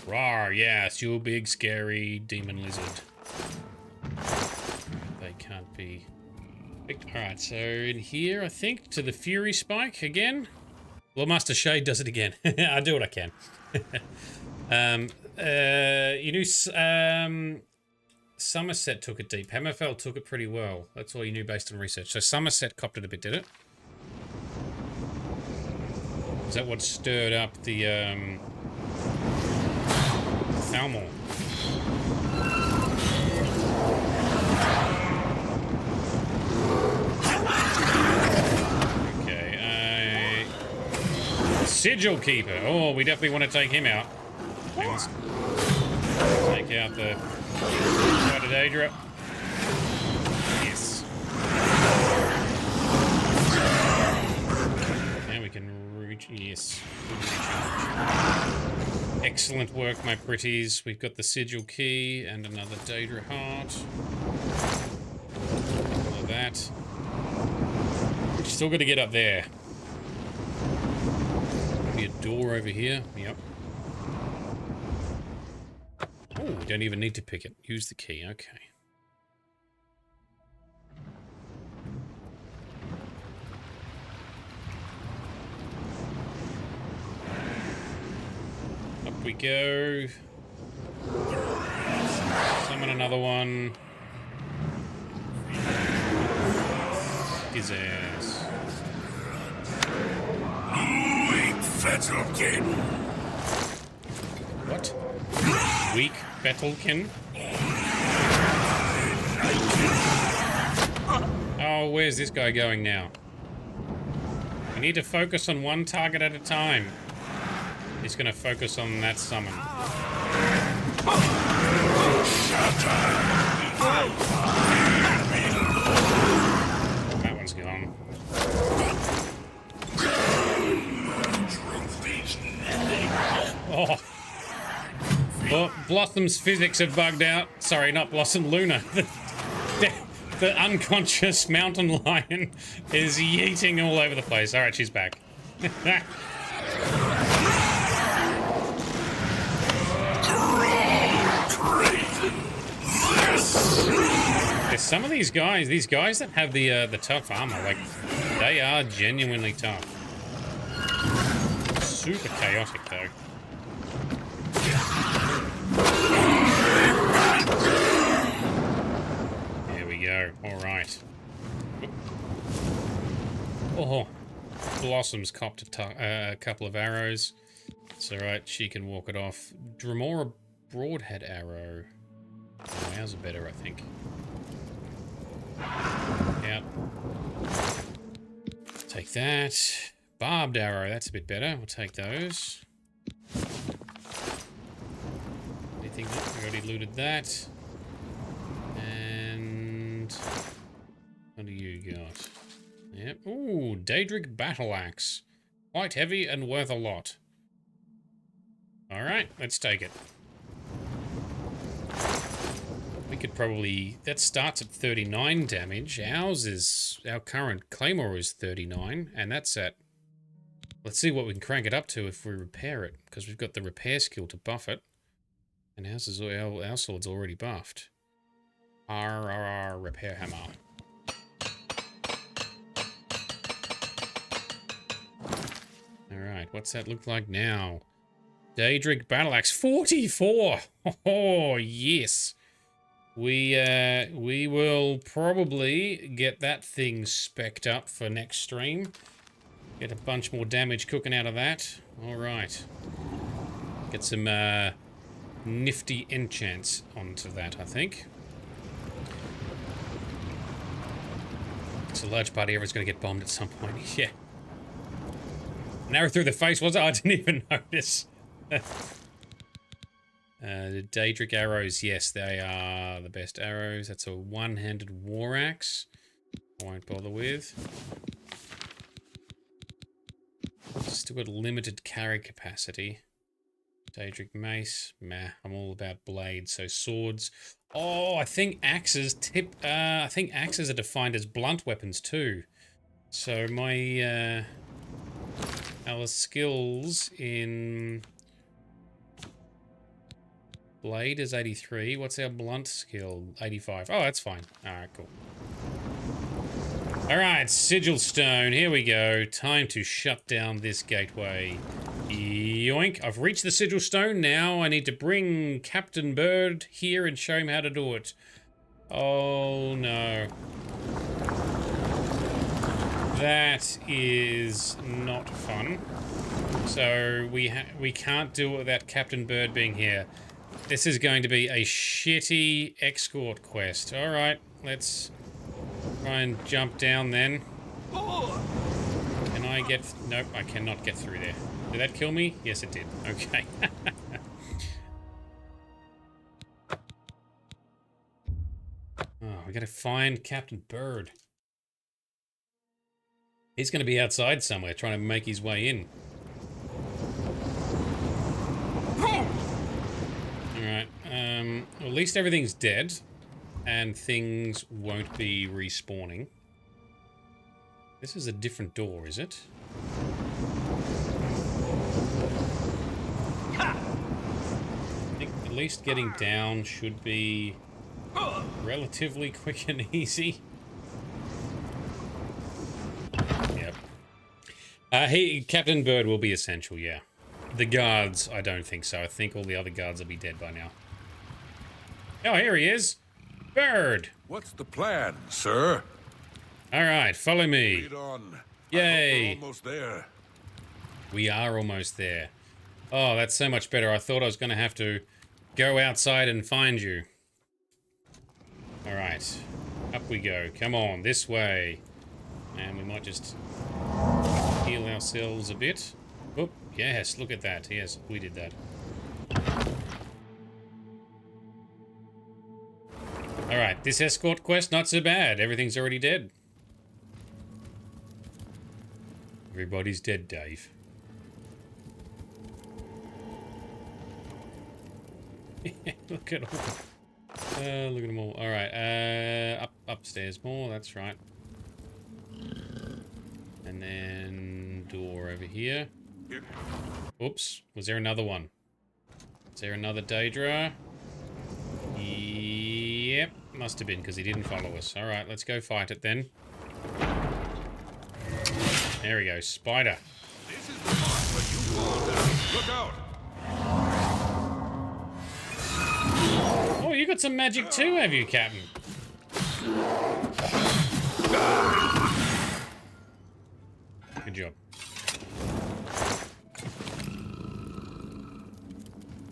Rawr, yes, you big scary demon lizard. They can't be... Alright, so in here, I think, to the Fury Spike again. Well, Master Shade does it again. I do what I can. You knew Somerset took it deep. Hammerfell took it pretty well. That's all you knew based on research. So Somerset copped it a bit, did it? Is that what stirred up the Thalmor? Sigil Keeper. Oh, we definitely want to take him out. Let's take out the Daedra. Yes. Now we can reach. Yes. Excellent work, my pretties. We've got the Sigil Key and another Daedra Heart. All of that. We're still got to get up there. A door over here. Yep. Oh, we don't even need to pick it. Use the key. Okay. Up we go. Summon another one. His ass. Fettlekin. What? Weak Fettlekin? Oh, where's this guy going now? We need to focus on one target at a time. He's gonna focus on that summon. That one's gone. Oh. Well, Blossom's physics have bugged out. Sorry, not Blossom, Luna. The unconscious mountain lion is yeeting all over the place. Alright, she's back. There's some of these guys that have the tough armor, like, they are genuinely tough. Super chaotic, though. There we go. Alright. Oh, Blossom's copped a couple of arrows. It's alright, she can walk it off. Dremora Broadhead arrow. Oh, ours are better, I think. Yep. Take that. Barbed arrow, that's a bit better. We'll take those. Anything? We already looted that. And what do you got? Yep. Ooh, Daedric Battle Axe. Quite heavy and worth a lot. Alright, let's take it. We could probably... That starts at 39 damage. Our current Claymore is 39, and that's at... Let's see what we can crank it up to if we repair it, because we've got the repair skill to buff it. And our sword's already buffed. Repair hammer. Alright, what's that look like now? Daedric Battle Axe, 44! Oh, yes! We will probably get that thing spec'd up for next stream. Get a bunch more damage cooking out of that. Alright. Get some nifty enchants onto that, I think. It's a large party, everyone's going to get bombed at some point. Yeah. An arrow through the face, was it? I didn't even notice. The Daedric arrows, yes, they are the best arrows. That's a one-handed war axe. I won't bother with. Still got limited carry capacity. Daedric mace, meh. I'm all about blades, so swords. Oh, I think axes are defined as blunt weapons too. So my our skills in blade is 83. What's our blunt skill? 85. Oh, that's fine. Alright, cool. Alright, Sigil Stone. Here we go. Time to shut down this gateway. Yoink. I've reached the Sigil Stone. Now I need to bring Captain Bird here and show him how to do it. Oh, no. That is not fun. So we can't do it without Captain Bird being here. This is going to be a shitty escort quest. Alright, let's try and jump down then. Can I get... Nope, I cannot get through there. Did that kill me? Yes, it did. Okay. Oh, we gotta find Captain Bird. He's gonna be outside somewhere trying to make his way in. Alright, at least everything's dead, and things won't be respawning. This is a different door, is it? I think at least getting down should be relatively quick and easy. Yep. Captain Bird will be essential, yeah. The guards, I don't think so. I think all the other guards will be dead by now. Oh, here he is. Bird! What's the plan, sir? Alright, follow me. Lead on. Yay! We're almost there. We are almost there. Oh, that's so much better. I thought I was going to have to go outside and find you. Alright. Up we go. Come on, this way. And we might just heal ourselves a bit. Oh, yes, look at that. Yes, we did that. Alright, this escort quest, not so bad. Everything's already dead. Everybody's dead, Dave. Look at all. Look at them all. All right. Upstairs more. That's right. And then door over here. Oops. Was there another one? Is there another Daedra? Yep. Must have been because he didn't follow us. All right. Let's go fight it then. There we go. Spider. This is the part where you fall down. Look out! Oh, you got some magic too, have you, Captain? Good job.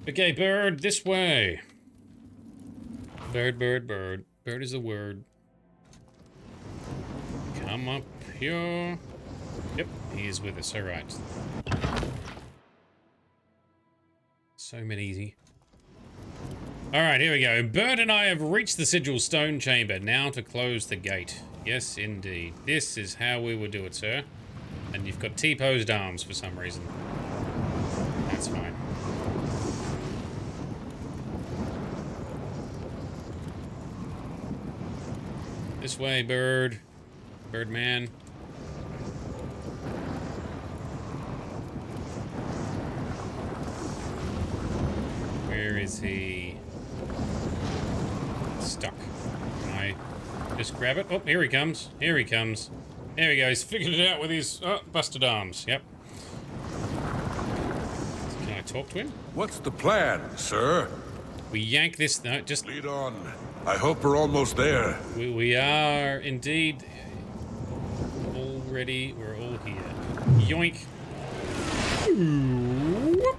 Okay, bird, this way. Bird, bird, bird. Bird is the word. Come up here. Yep, he is with us. All right. So many. All right, here we go. Bird and I have reached the sigil stone chamber. Now to close the gate. Yes, indeed. This is how we would do it, sir. And you've got T-posed arms for some reason. That's fine. This way, bird. Birdman. Where is he? Stuck. Can I just grab it? Oh, here he comes. Here he comes. There he goes. Figured it out with his busted arms. Yep. Can I talk to him? What's the plan, sir? We yank this. No, just lead on. I hope we're almost there. We are indeed already. We're all here. Yoink. Whoop.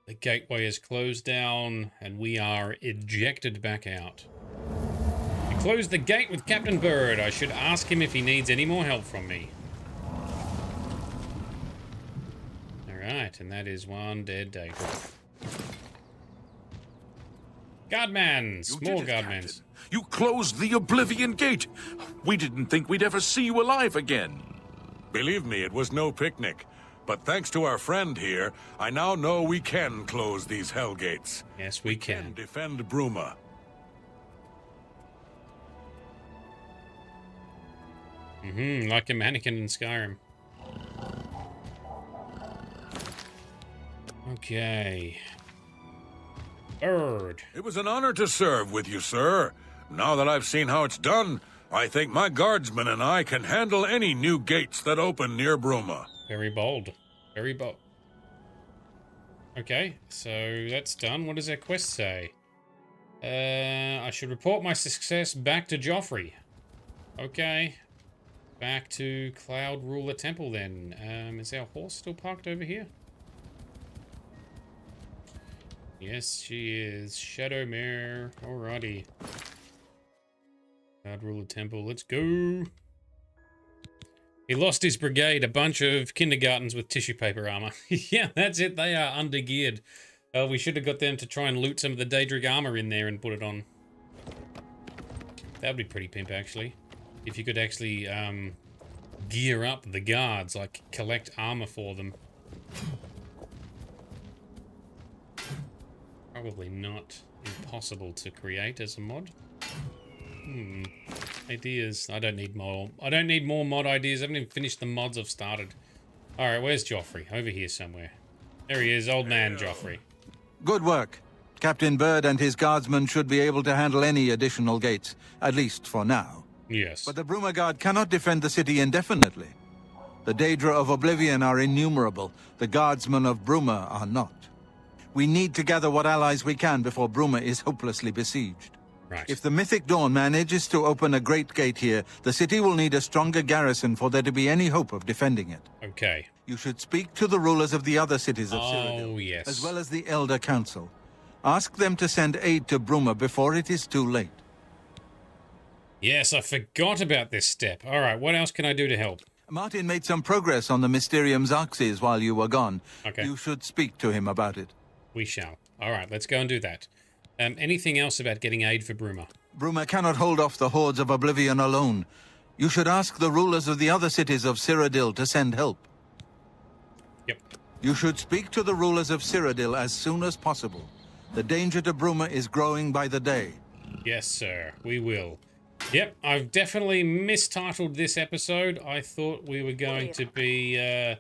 The gateway is closed down, and we are ejected back out. We closed the gate with Captain Bird. I should ask him if he needs any more help from me. Alright, and that is one dead Daedra. Guardmans! More guardmans. You closed the Oblivion Gate! We didn't think we'd ever see you alive again. Believe me, it was no picnic. But thanks to our friend here, I now know we can close these hell gates. Yes, we can. Defend Bruma. Like a mannequin in Skyrim. Okay. Bird. It was an honor to serve with you, sir. Now that I've seen how it's done, I think my guardsmen and I can handle any new gates that open near Bruma. Very bold. Very bold. Okay, so that's done. What does our quest say? I should report my success back to Joffrey. Okay. Back to Cloud Ruler Temple then. Is our horse still parked over here? Yes, she is. Shadowmare. Alrighty. Cloud Ruler Temple. Let's go. He lost his brigade, a bunch of kindergartens with tissue paper armor. Yeah, that's it. They are undergeared. We should have got them to try and loot some of the Daedric armor in there and put it on. That would be pretty pimp, actually. If you could actually gear up the guards, like collect armor for them. Probably not impossible to create as a mod. Ideas. I don't need more. I don't need more mod ideas. I haven't even finished the mods I've started. Alright, where's Joffrey? Over here somewhere. There he is, old man Joffrey. Good work. Captain Bird and his guardsmen should be able to handle any additional gates, at least for now. Yes. But the Bruma Guard cannot defend the city indefinitely. The Daedra of Oblivion are innumerable. The guardsmen of Bruma are not. We need to gather what allies we can before Bruma is hopelessly besieged. Right. If the Mythic Dawn manages to open a great gate here, the city will need a stronger garrison for there to be any hope of defending it. Okay. You should speak to the rulers of the other cities of Oh, Cyrodiil, yes. as well as the Elder Council. Ask them to send aid to Bruma before it is too late. Yes, I forgot about this step. All right, what else can I do to help? Martin made some progress on the Mysterium Xarxes while you were gone. Okay. You should speak to him about it. We shall. All right, let's go and do that. Anything else about getting aid for Bruma? Bruma cannot hold off the hordes of Oblivion alone. You should ask the rulers of the other cities of Cyrodiil to send help. Yep. You should speak to the rulers of Cyrodiil as soon as possible. The danger to Bruma is growing by the day. Yes, sir. We will. Yep, I've definitely mistitled this episode. I thought we were going to be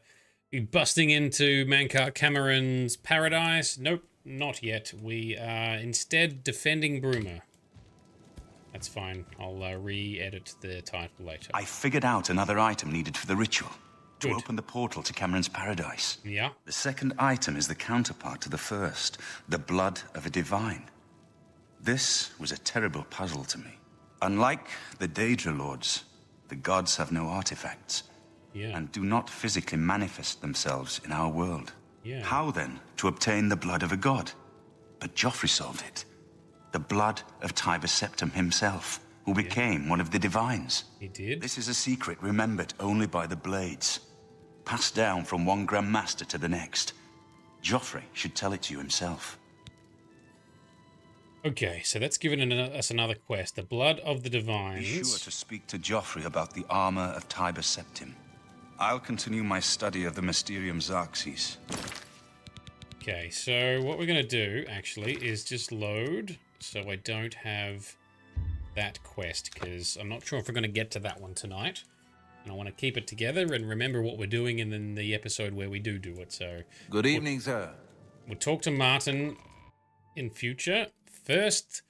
busting into Mankar Cameron's paradise. Nope, not yet. We are instead defending Bruma. That's fine. I'll re-edit the title later. I figured out another item needed for the ritual. To Good. open the portal to Cameron's paradise. Yeah. The second item is the counterpart to the first, the blood of a divine. This was a terrible puzzle to me. Unlike the Daedra Lords, the gods have no artifacts. Yeah. And do not physically manifest themselves in our world. Yeah. How then to obtain the blood of a god? But Joffrey solved it. The blood of Tiber Septim himself, who became one of the divines. He did? This is a secret remembered only by the Blades. Passed down from one Grand Master to the next. Joffrey should tell it to you himself. Okay, so that's given us another quest. The Blood of the Divines. Be sure to speak to Joffrey about the armor of Tiber Septim. I'll continue my study of the Mysterium Xarxes. Okay, so what we're going to do, actually, is just load, so I don't have that quest, because I'm not sure if we're going to get to that one tonight. And I want to keep it together and remember what we're doing in the episode where we do it, so... Good evening, sir. We'll talk to Martin in future. First,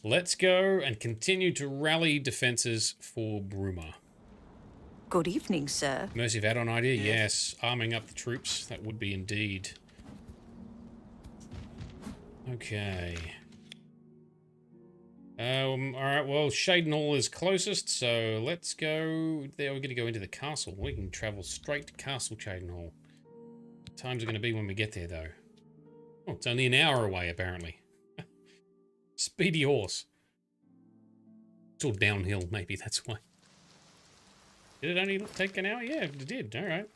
let's go and continue to rally defenses for Bruma. Good evening, sir. Immersive add-on idea? Yes. Arming up the troops. That would be indeed. Okay. Alright, well, Shaden Hall is closest, so let's go there. We're going to go into the castle. We can travel straight to Castle Shaden Hall. What time's it going to be when we get there, though? Oh, it's only an hour away, apparently. Speedy horse. It's all downhill, maybe, that's why. Did it only take an hour? Yeah, it did. Alright.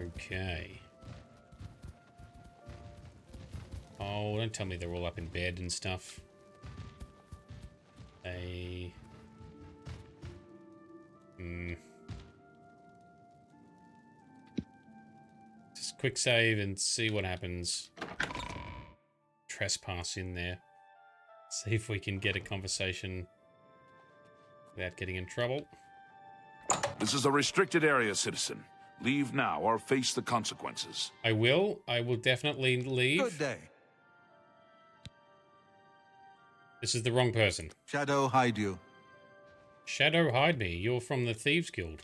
Okay. Oh, don't tell me they're all up in bed and stuff. Just quick save and see what happens. Trespass in there. See if we can get a conversation without getting in trouble. This is a restricted area, citizen. Leave now or face the consequences. I will. I will definitely leave. Good day. This is the wrong person. Shadow hide you. Shadow hide me. You're from the Thieves Guild.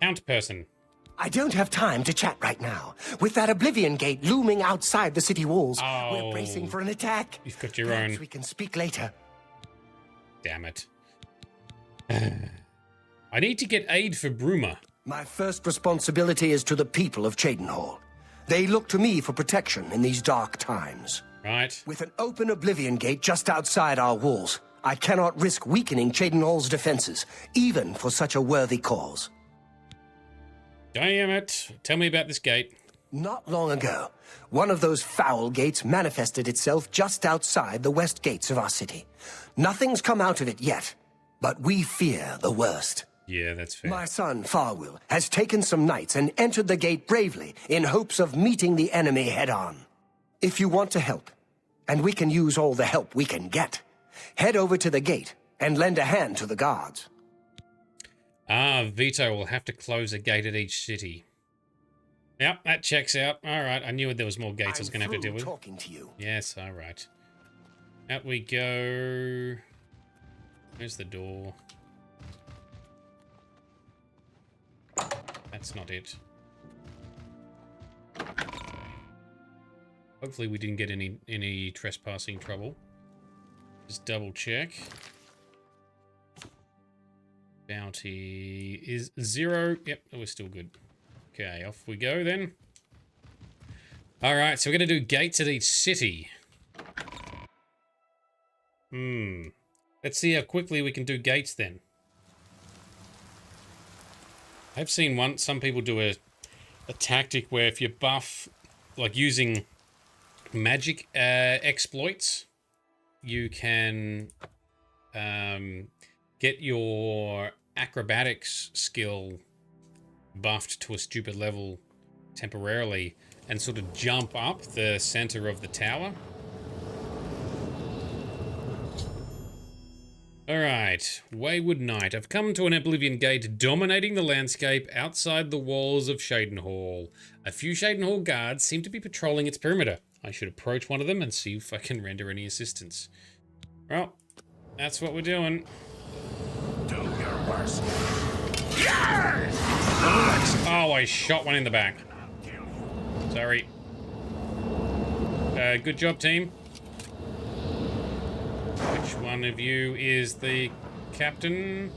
Counterperson. I don't have time to chat right now. With that Oblivion Gate looming outside the city walls, we're bracing for an attack. You've got your Perhaps own. we can speak later. Damn it. I need to get aid for Bruma. My first responsibility is to the people of Cheydinhall. They look to me for protection in these dark times. Right. With an open Oblivion Gate just outside our walls, I cannot risk weakening Cheydinhall's defenses, even for such a worthy cause. Damn it. Tell me about this gate. Not long ago, one of those foul gates manifested itself just outside the west gates of our city. Nothing's come out of it yet, but we fear the worst. Yeah, that's fair. My son, Farwill, has taken some knights and entered the gate bravely in hopes of meeting the enemy head-on. If you want to help, and we can use all the help we can get, head over to the gate and lend a hand to the guards. Ah, Vito will have to close a gate at each city. Yep, that checks out. All right, I knew there was more gates I was going to have to deal with. Talking to you. Yes, all right. Out we go. Where's the door? That's not it. Hopefully we didn't get any trespassing trouble. Just double check. Bounty is 0. Yep, we're still good. Okay, off we go then. Alright, so we're going to do gates at each city. Let's see how quickly we can do gates then. I've seen some people do a tactic where if you buff, like using magic exploits, you can get your acrobatics skill buffed to a stupid level temporarily and sort of jump up the center of the tower. Alright, Wayward Knight. I've come to an Oblivion Gate dominating the landscape outside the walls of Shaden Hall. A few Shaden Hall guards seem to be patrolling its perimeter. I should approach one of them and see if I can render any assistance. Well, that's what we're doing. Do your worst. Yes! Oh, I shot one in the back. Sorry. Good job, team. Which one of you is the captain?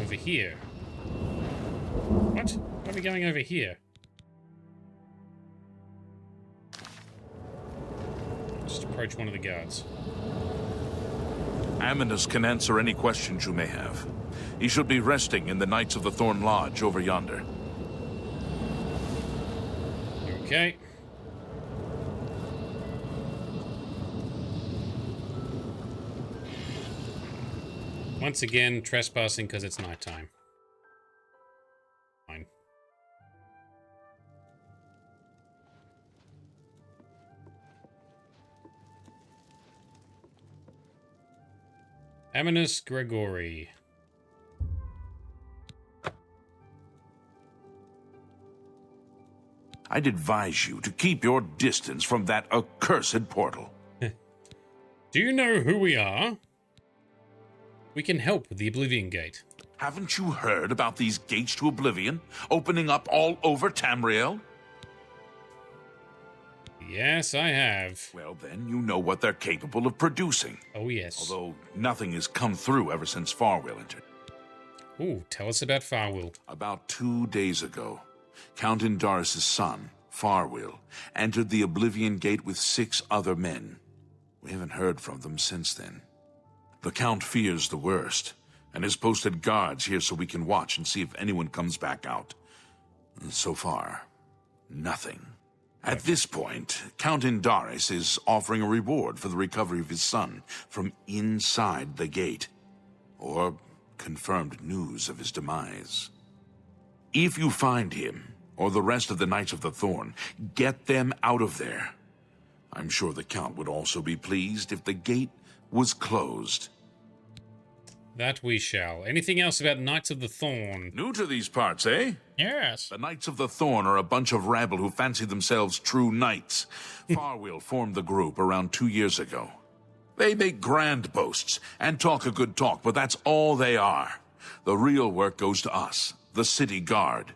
Over here. What? Why are we going over here? Just approach one of the guards. Aminus can answer any questions you may have. He should be resting in the Knights of the Thorn Lodge over yonder. Okay. Once again, trespassing because it's nighttime. Fine. Aminus Gregory. I'd advise you to keep your distance from that accursed portal. Do you know who we are? We can help with the Oblivion Gate. Haven't you heard about these gates to Oblivion opening up all over Tamriel? Yes, I have. Well, then you know what they're capable of producing. Oh, yes. Although nothing has come through ever since Farwill entered. Ooh, tell us about Farwill. About 2 days ago, Count Indaris' son, Farwill, entered the Oblivion Gate with 6 other men. We haven't heard from them since then. The Count fears the worst, and has posted guards here so we can watch and see if anyone comes back out. So far, nothing. At this point, Count Indaris is offering a reward for the recovery of his son from inside the gate, or confirmed news of his demise. If you find him, or the rest of the Knights of the Thorn, get them out of there. I'm sure the Count would also be pleased if the gate was closed. That we shall. Anything else about Knights of the Thorn? New to these parts, eh? Yes. The Knights of the Thorn are a bunch of rabble who fancy themselves true knights. Farwill formed the group around 2 years ago. They make grand boasts and talk a good talk, but that's all they are. The real work goes to us, the city guard.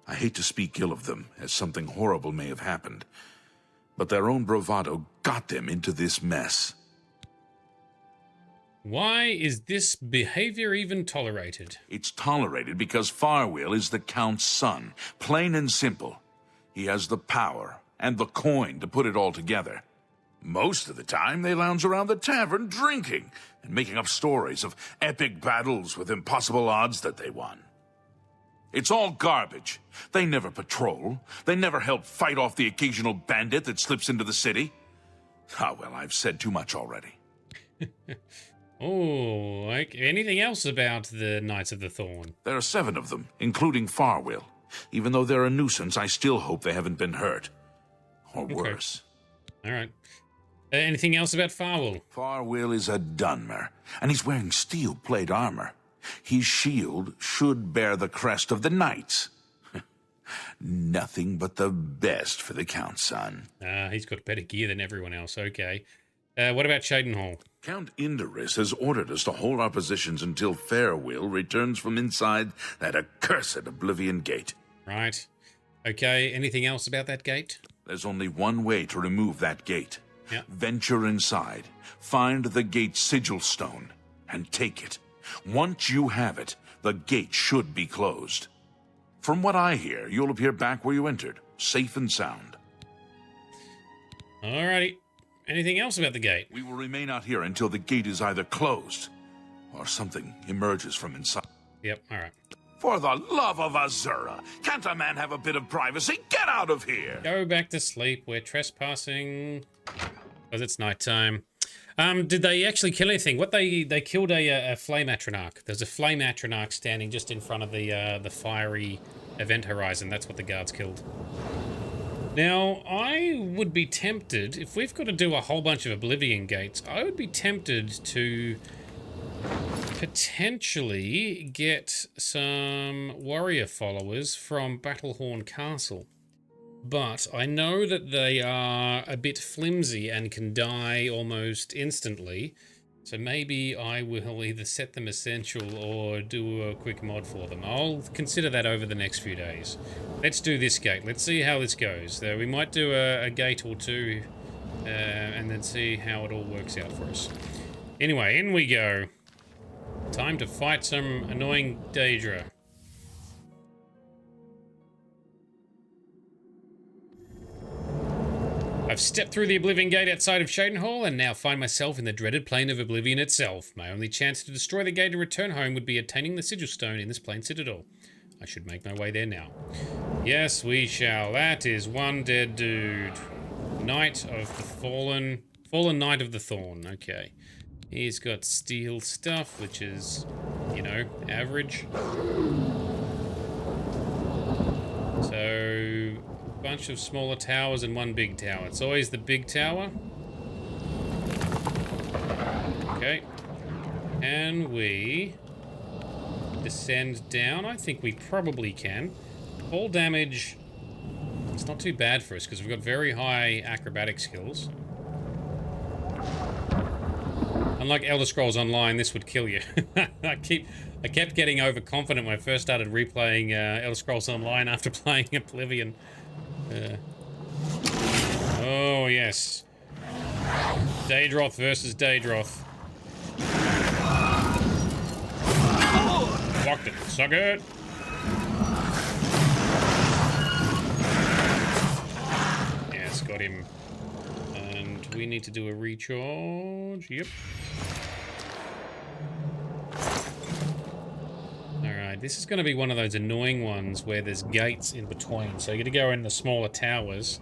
I hate to speak ill of them, as something horrible may have happened, but their own bravado got them into this mess. Why is this behavior even tolerated? It's tolerated because Farwill is the Count's son, plain and simple. He has the power and the coin to put it all together. Most of the time, they lounge around the tavern drinking and making up stories of epic battles with impossible odds that they won. It's all garbage. They never patrol. They never help fight off the occasional bandit that slips into the city. Ah, well, I've said too much already. Oh, like anything else about the Knights of the Thorn? There are 7 of them, including Farwill. Even though they're a nuisance, I still hope they haven't been hurt. Or worse. All right. Anything else about Farwill? Farwill is a Dunmer, and he's wearing steel plate armor. His shield should bear the crest of the Knights. Nothing but the best for the Count's son. He's got better gear than everyone else. Okay. What about Shaden Hall? Count Indorus has ordered us to hold our positions until Farewell returns from inside that accursed Oblivion Gate. Right. Okay, anything else about that gate? There's only one way to remove that gate. Yeah. Venture inside, find the gate sigil stone, and take it. Once you have it, the gate should be closed. From what I hear, you'll appear back where you entered, safe and sound. Alrighty. Anything else about the gate? We will remain out here until the gate is either closed or something emerges from inside. Yep, alright. For the love of Azura, can't a man have a bit of privacy? Get out of here! Go back to sleep. We're trespassing because it's nighttime. Did they actually kill anything? What they killed a flame atronach. There's a flame atronach standing just in front of the fiery event horizon. That's what the guards killed. Now, I would be tempted, if we've got to do a whole bunch of Oblivion gates, I would be tempted to potentially get some warrior followers from Battlehorn Castle. But I know that they are a bit flimsy and can die almost instantly. So maybe I will either set them essential or do a quick mod for them. I'll consider that over the next few days. Let's do this gate. Let's see how this goes. We might do a gate or two and then see how it all works out for us. Anyway, in we go. Time to fight some annoying Daedra. I've stepped through the Oblivion Gate outside of Shadenhall and now find myself in the dreaded plane of Oblivion itself. My only chance to destroy the gate and return home would be attaining the sigil stone in this plane citadel. I should make my way there now. Yes, we shall. That is one dead dude. Knight of the Fallen Knight of the Thorn. Okay. He's got steel stuff, which is, you know, average. So, bunch of smaller towers and one big tower. It's always the big tower. Okay. Can we descend down? I think we probably can. Fall damage, it's not too bad for us because we've got very high acrobatic skills. Unlike Elder Scrolls Online, this would kill you. I kept getting overconfident when I first started replaying Elder Scrolls Online after playing Oblivion. Oh, yes. Daedroth versus Daedroth. Blocked it. Suck it. Yes, got him. And we need to do a recharge. Yep. Alright, this is going to be one of those annoying ones where there's gates in between. So you got to go in the smaller towers.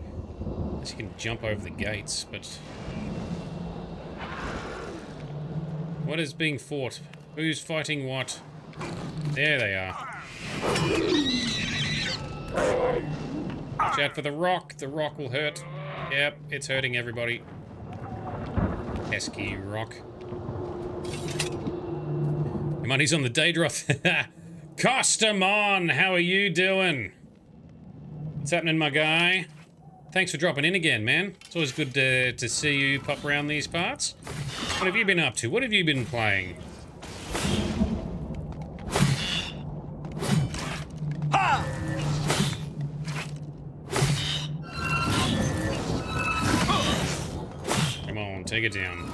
So you can jump over the gates, but... what is being fought? Who's fighting what? There they are. Watch out for the rock. The rock will hurt. Yep, it's hurting everybody. Pesky rock. Your money's on the Daedroth. Costamon, how are you doing? What's happening, my guy? Thanks for dropping in again, man. It's always good to see you pop around these parts. What have you been up to? What have you been playing? Come on, take it down.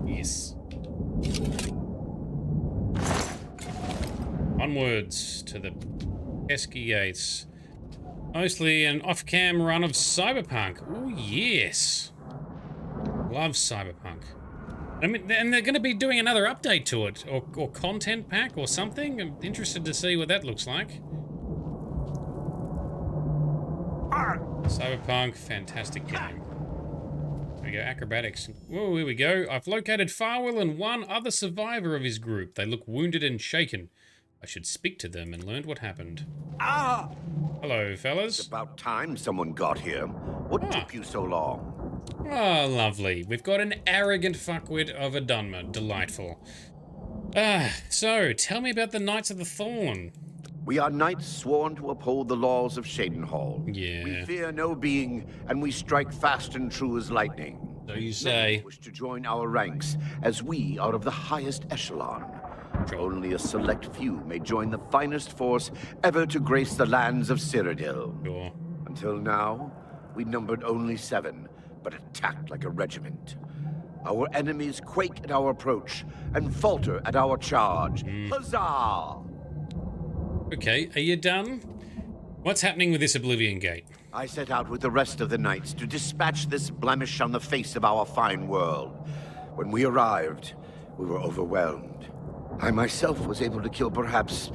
Yes. Onwards to the pesky gates. Mostly an off-cam run of Cyberpunk. Oh yes. Love Cyberpunk. I mean, and they're going to be doing another update to it, or content pack or something. I'm interested to see what that looks like. Cyberpunk, fantastic game. There we go, acrobatics. Whoa, here we go. I've located Farwell and one other survivor of his group. They look wounded and shaken. I should speak to them and learn what happened. Ah! Hello, fellas. It's about time someone got here. What took you so long? Oh, lovely. We've got an arrogant fuckwit of a Dunmer. Delightful. So, tell me about the Knights of the Thorn. We are knights sworn to uphold the laws of Shadenhall. Yeah. We fear no being, and we strike fast and true as lightning. So you say. Many wish to join our ranks, as we are of the highest echelon. Only a select few may join the finest force ever to grace the lands of Cyrodiil. Sure. Until now, we numbered only 7, but attacked like a regiment. Our enemies quake at our approach and falter at our charge. Huzzah! Okay, are you done? What's happening with this Oblivion Gate? I set out with the rest of the knights to dispatch this blemish on the face of our fine world. When we arrived, we were overwhelmed. I myself was able to kill perhaps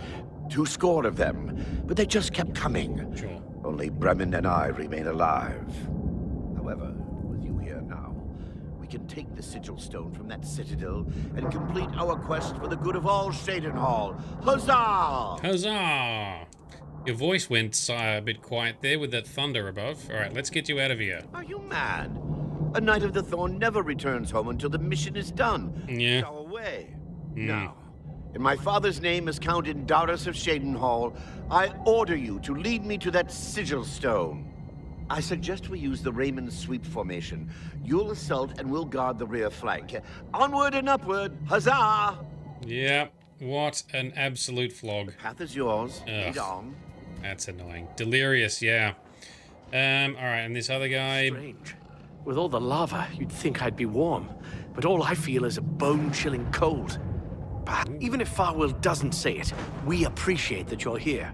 2 score of them, but they just kept coming. Sure. Only Bremen and I remain alive. However, with you here now, we can take the sigil stone from that citadel and complete our quest for the good of all Shadenhall. Huzzah! Huzzah! Your voice went a bit quiet there with that thunder above. All right, let's get you out of here. Are you mad? A Knight of the Thorn never returns home until the mission is done. Yeah. It's our way. Now, in my father's name as Count Indaris of Shadenhall, I order you to lead me to that sigil stone. I suggest we use the Raymond sweep formation. You'll assault and we'll guard the rear flank. Onward and upward. Huzzah! Yeah, what an absolute flog. The path is yours. Lead Ugh. on. That's annoying. Delirious, yeah. All right, and this other guy. Strange. With all the lava, you'd think I'd be warm, but all I feel is a bone-chilling cold. Even if Farwell doesn't say it, we appreciate that you're here.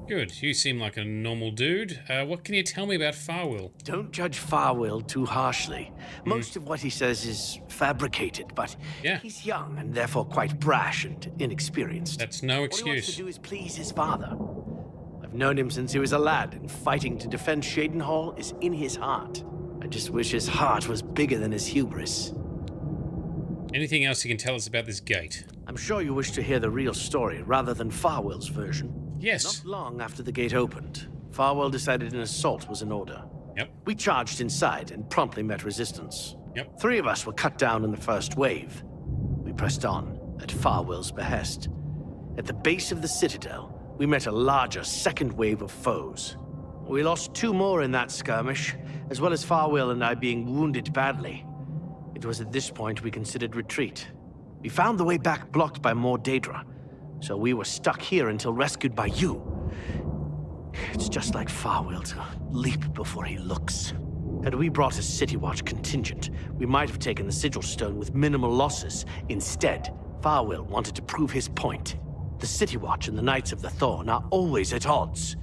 Good. You seem like a normal dude. What can you tell me about Farwell? Don't judge Farwell too harshly. Most of what he says is fabricated, but he's young and therefore quite brash and inexperienced. That's no What he wants excuse. to do is please his father. I've known him since he was a lad, and fighting to defend Shadenhall is in his heart. I just wish his heart was bigger than his hubris. Anything else you can tell us about this gate? I'm sure you wish to hear the real story rather than Farwell's version. Yes. Not long after the gate opened, Farwell decided an assault was in order. Yep. We charged inside and promptly met resistance. Yep. 3 of us were cut down in the first wave. We pressed on, at Farwell's behest. At the base of the citadel, we met a larger second wave of foes. We lost 2 more in that skirmish, as well as Farwell and I being wounded badly. It was at this point we considered retreat. We found the way back blocked by more Daedra, so we were stuck here until rescued by you. It's just like Farwell to leap before he looks. Had we brought a City Watch contingent, we might have taken the Sigil Stone with minimal losses. Instead, Farwell wanted to prove his point. The City Watch and the Knights of the Thorn are always at odds.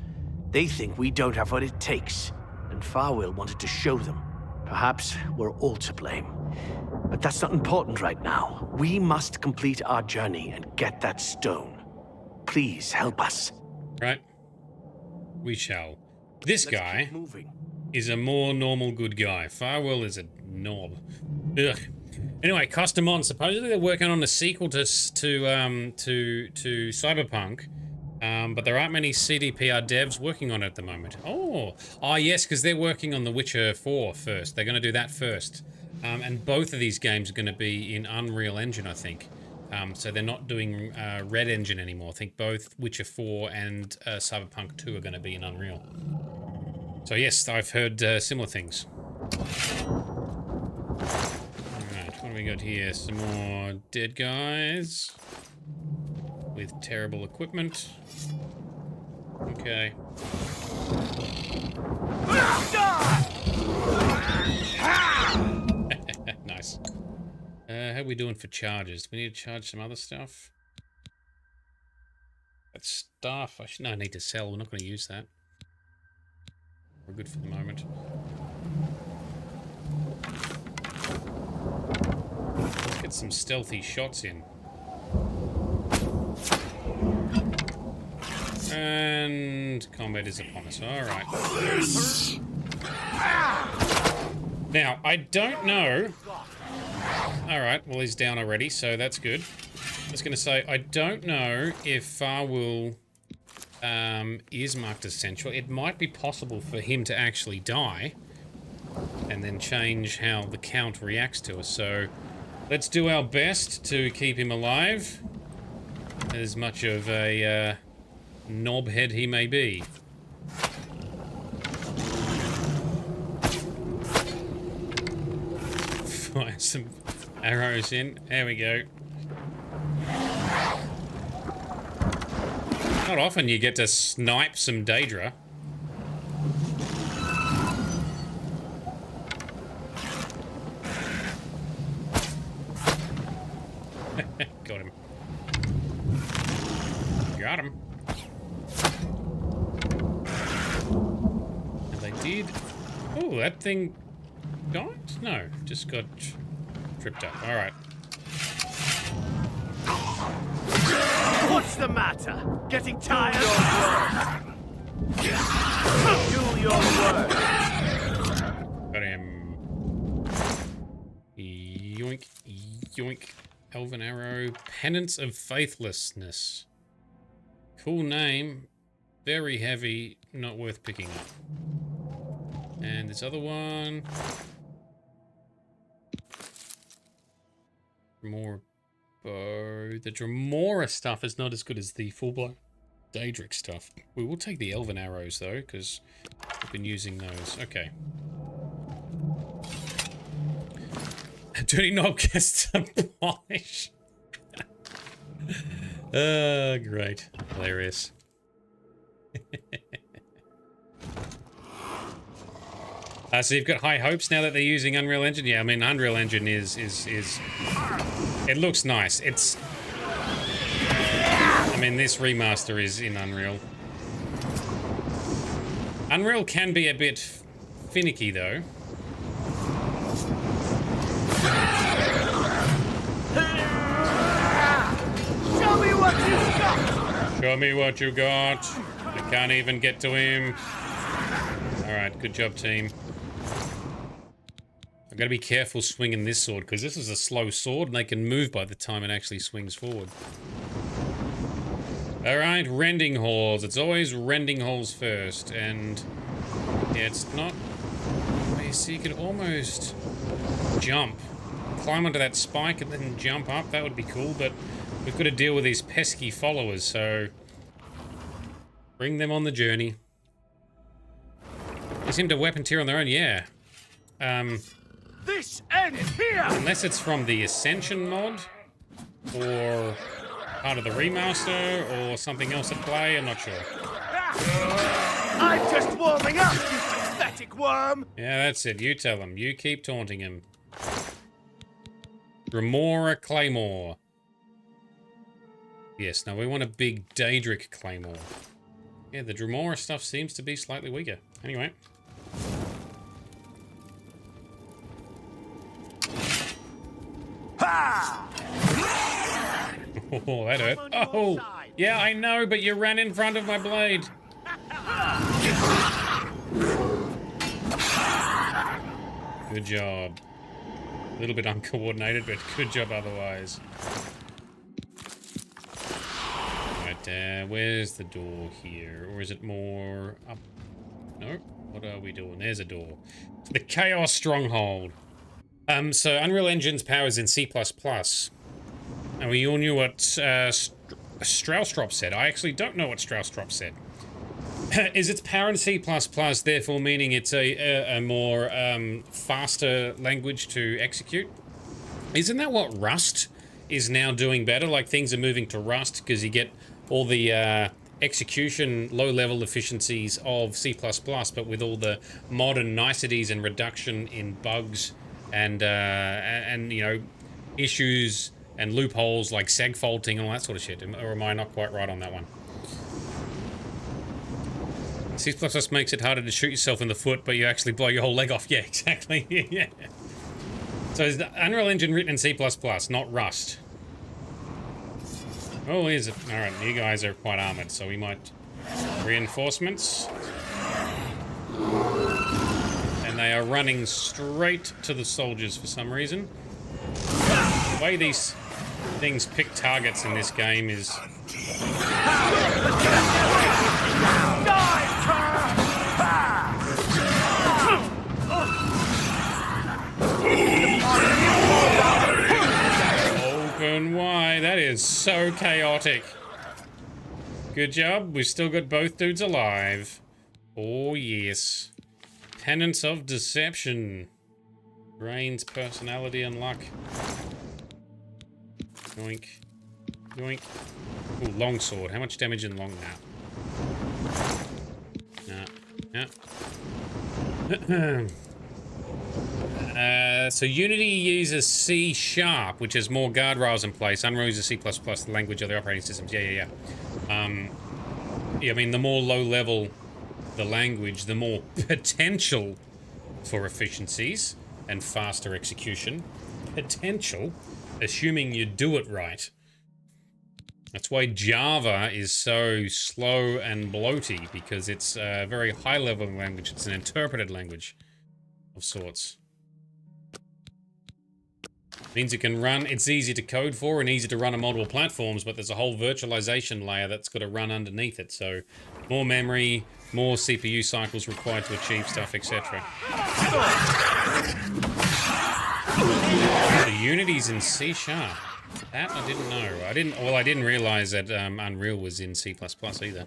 They think we don't have what it takes, and Farwell wanted to show them. Perhaps we're all to blame. But that's not important right now. We must complete our journey and get that stone. Please help us. Right. We shall. This guy is a more normal good guy. Farwell is a knob. Ugh. Anyway, custom on. Supposedly they're working on a sequel to Cyberpunk, but there aren't many CDPR devs working on it at the moment. Oh yes, because they're working on The Witcher 4 first. They're going to do that first, and both of these games are going to be in Unreal Engine, I think. So they're not doing Red Engine anymore. I think both Witcher 4 and Cyberpunk 2 are going to be in Unreal. So yes, I've heard similar things. Alright, what do we got here? Some more dead guys with terrible equipment. Okay. Nice. How are we doing for charges? Do we need to charge some other stuff? That stuff, I need to sell. We're not going to use that. We're good for the moment. Let's get some stealthy shots in. And combat is upon us. Alright. Now, I don't know. Alright, well he's down already, so that's good. I was going to say, I don't know if Farwell is marked as central. It might be possible for him to actually die and then change how the count reacts to us. So let's do our best to keep him alive, as much of a knobhead he may be. fire some arrows in. There we go. Not often you get to snipe some Daedra. Got him. Got him. And they did. Oh, that thing died? No, just got tripped up. All right. What's the matter? Getting tired? Do your work. Got him. Yoink, yoink. Elven Arrow. Penance of Faithlessness. Cool name. Very heavy. Not worth picking up. And this other one. More bow. The Dremora stuff is not as good as the full-blown Daedric stuff. We will take the Elven Arrows, though, because we've been using those. Okay. Dirty knob gets some polish. Great. Hilarious. So you've got high hopes now that they're using Unreal Engine? Yeah, I mean, Unreal Engine is it looks nice. I mean, this remaster is in Unreal. Unreal can be a bit finicky, though. Show me what you got! Show me what you got. I can't even get to him. Alright, good job, team. I've got to be careful swinging this sword, because this is a slow sword, and they can move by the time it actually swings forward. Alright, rending halls. It's always rending halls first, and... yeah, it's not... oh, you see, you could almost jump. Climb onto that spike and then jump up. That would be cool, but we've got to deal with these pesky followers, so... bring them on the journey. They seem to weapon tier on their own, yeah. This ends here! Unless it's from the Ascension mod, or part of the remaster, or something else at play, I'm not sure. I'm just warming up, you pathetic worm! Yeah, that's it. You tell him. You keep taunting him. Remora Claymore. Yes, now we want a big Daedric Claymore. Yeah, the Dremora stuff seems to be slightly weaker. Anyway. Ha! Oh, that hurt. Oh, yeah, I know, but you ran in front of my blade. Good job. A little bit uncoordinated, but good job otherwise. Right, where's the door here? Or is it more up? No? What are we doing? There's a door. The Chaos Stronghold. So Unreal Engine's power is in C++. And we all knew what Straustrop said. I actually don't know what Straustrop said. Is its power in C++, therefore meaning it's a more faster language to execute? Isn't that what Rust is now doing better? Like, things are moving to Rust because you get all the execution low-level efficiencies of C++, but with all the modern niceties and reduction in bugs and you know, issues and loopholes like segfaulting and all that sort of shit. Or am I not quite right on that one? C++ makes it harder to shoot yourself in the foot, but you actually blow your whole leg off. Yeah, exactly. Yeah. So is the Unreal Engine written in C++, not Rust? Oh, is it? Alright, you guys are quite armored, so we might... reinforcements. And they are running straight to the soldiers for some reason. The way these things pick targets in this game is... open wide. That is so chaotic. Good job. We've still got both dudes alive. Oh, yes. Penance of Deception. Brains, personality, and luck. Yoink. Yoink. Ooh, longsword. How much damage in long now? Yeah. So Unity uses C#, which has more guardrails in place. Unreal uses C++, the language of the operating systems. Yeah. Yeah, I mean, the more low-level the language, the more potential for efficiencies and faster execution. Potential, assuming you do it right. That's why Java is so slow and bloaty, because it's a very high-level language. It's an interpreted language of sorts. Means it can run, it's easy to code for and easy to run on multiple platforms, but there's a whole virtualization layer that's got to run underneath it. So more memory, more CPU cycles required to achieve stuff, etc. The Unity's in C#. That I didn't know. I didn't realize that Unreal was in C++ either.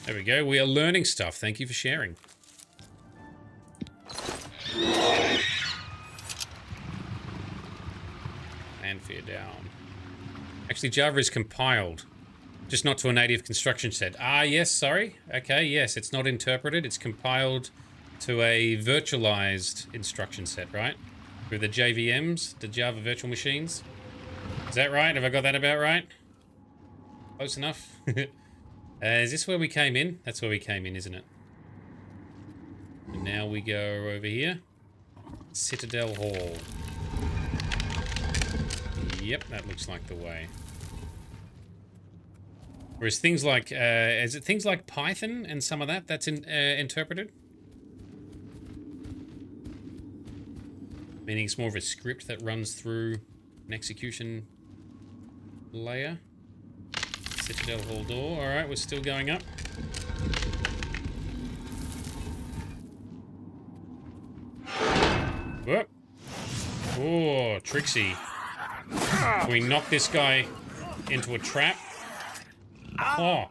There we go. We are learning stuff. Thank you for sharing. Fear down. Actually, Java is compiled, just not to a native construction set. Ah, yes, sorry. Okay, yes, it's not interpreted. It's compiled to a virtualized instruction set, right? Through the JVMs, the Java Virtual Machines. Is that right? Have I got that about right? Close enough. Is this where we came in? That's where we came in, isn't it? And now we go over here. Citadel Hall. Yep, that looks like the way. Whereas things like, is it things like Python and some of that's interpreted? Meaning it's more of a script that runs through an execution layer. Citadel Hall door. Alright, we're still going up. Whoop. Oh, Trixie. Can we knock this guy into a trap? Oh,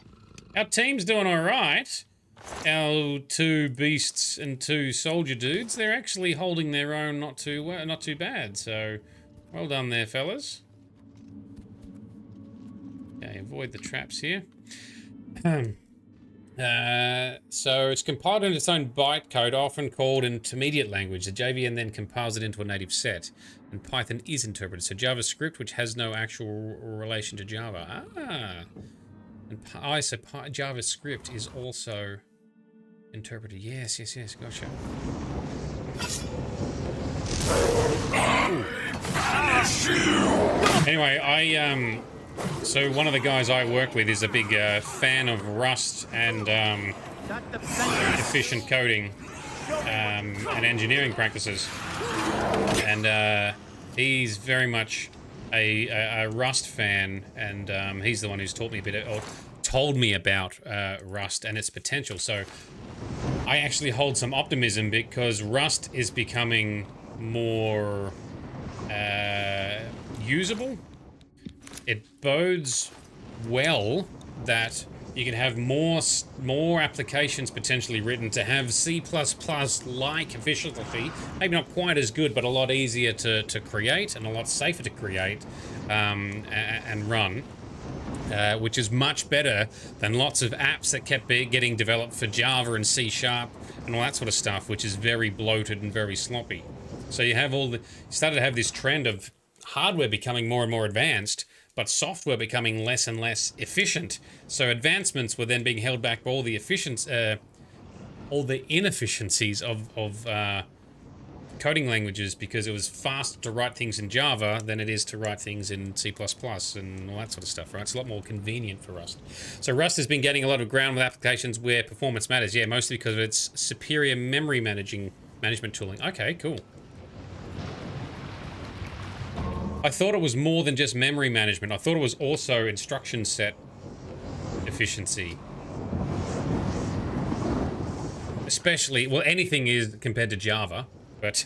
our team's doing all right. Our two beasts and two soldier dudes, they're actually holding their own not too bad. So, well done there, fellas. Okay, avoid the traps here. So it's compiled in its own bytecode, often called intermediate language. The JVM then compiles it into a native set, and Python is interpreted. So JavaScript, which has no actual relation to Java. Ah, and so JavaScript is also interpreted. Yes, gotcha. Anyway, so one of the guys I work with is a big fan of Rust and efficient coding and engineering practices, and he's very much a Rust fan, and he's the one who's taught me a bit, or told me about Rust and its potential. So I actually hold some optimism because Rust is becoming more usable. It bodes well that you can have more applications potentially written to have C++-like efficiency. Maybe not quite as good, but a lot easier to create and a lot safer to create and run, which is much better than lots of apps that kept getting developed for Java and C# and all that sort of stuff, which is very bloated and very sloppy. So you have you started to have this trend of hardware becoming more and more advanced, but software becoming less and less efficient. So advancements were then being held back by all the inefficiencies of coding languages, because it was faster to write things in Java than it is to write things in C++ and all that sort of stuff, right? It's a lot more convenient for Rust. So Rust has been getting a lot of ground with applications where performance matters. Yeah, mostly because of its superior memory management tooling. Okay, cool. I thought it was more than just memory management. I thought it was also instruction set efficiency. Especially, well, anything is compared to Java, but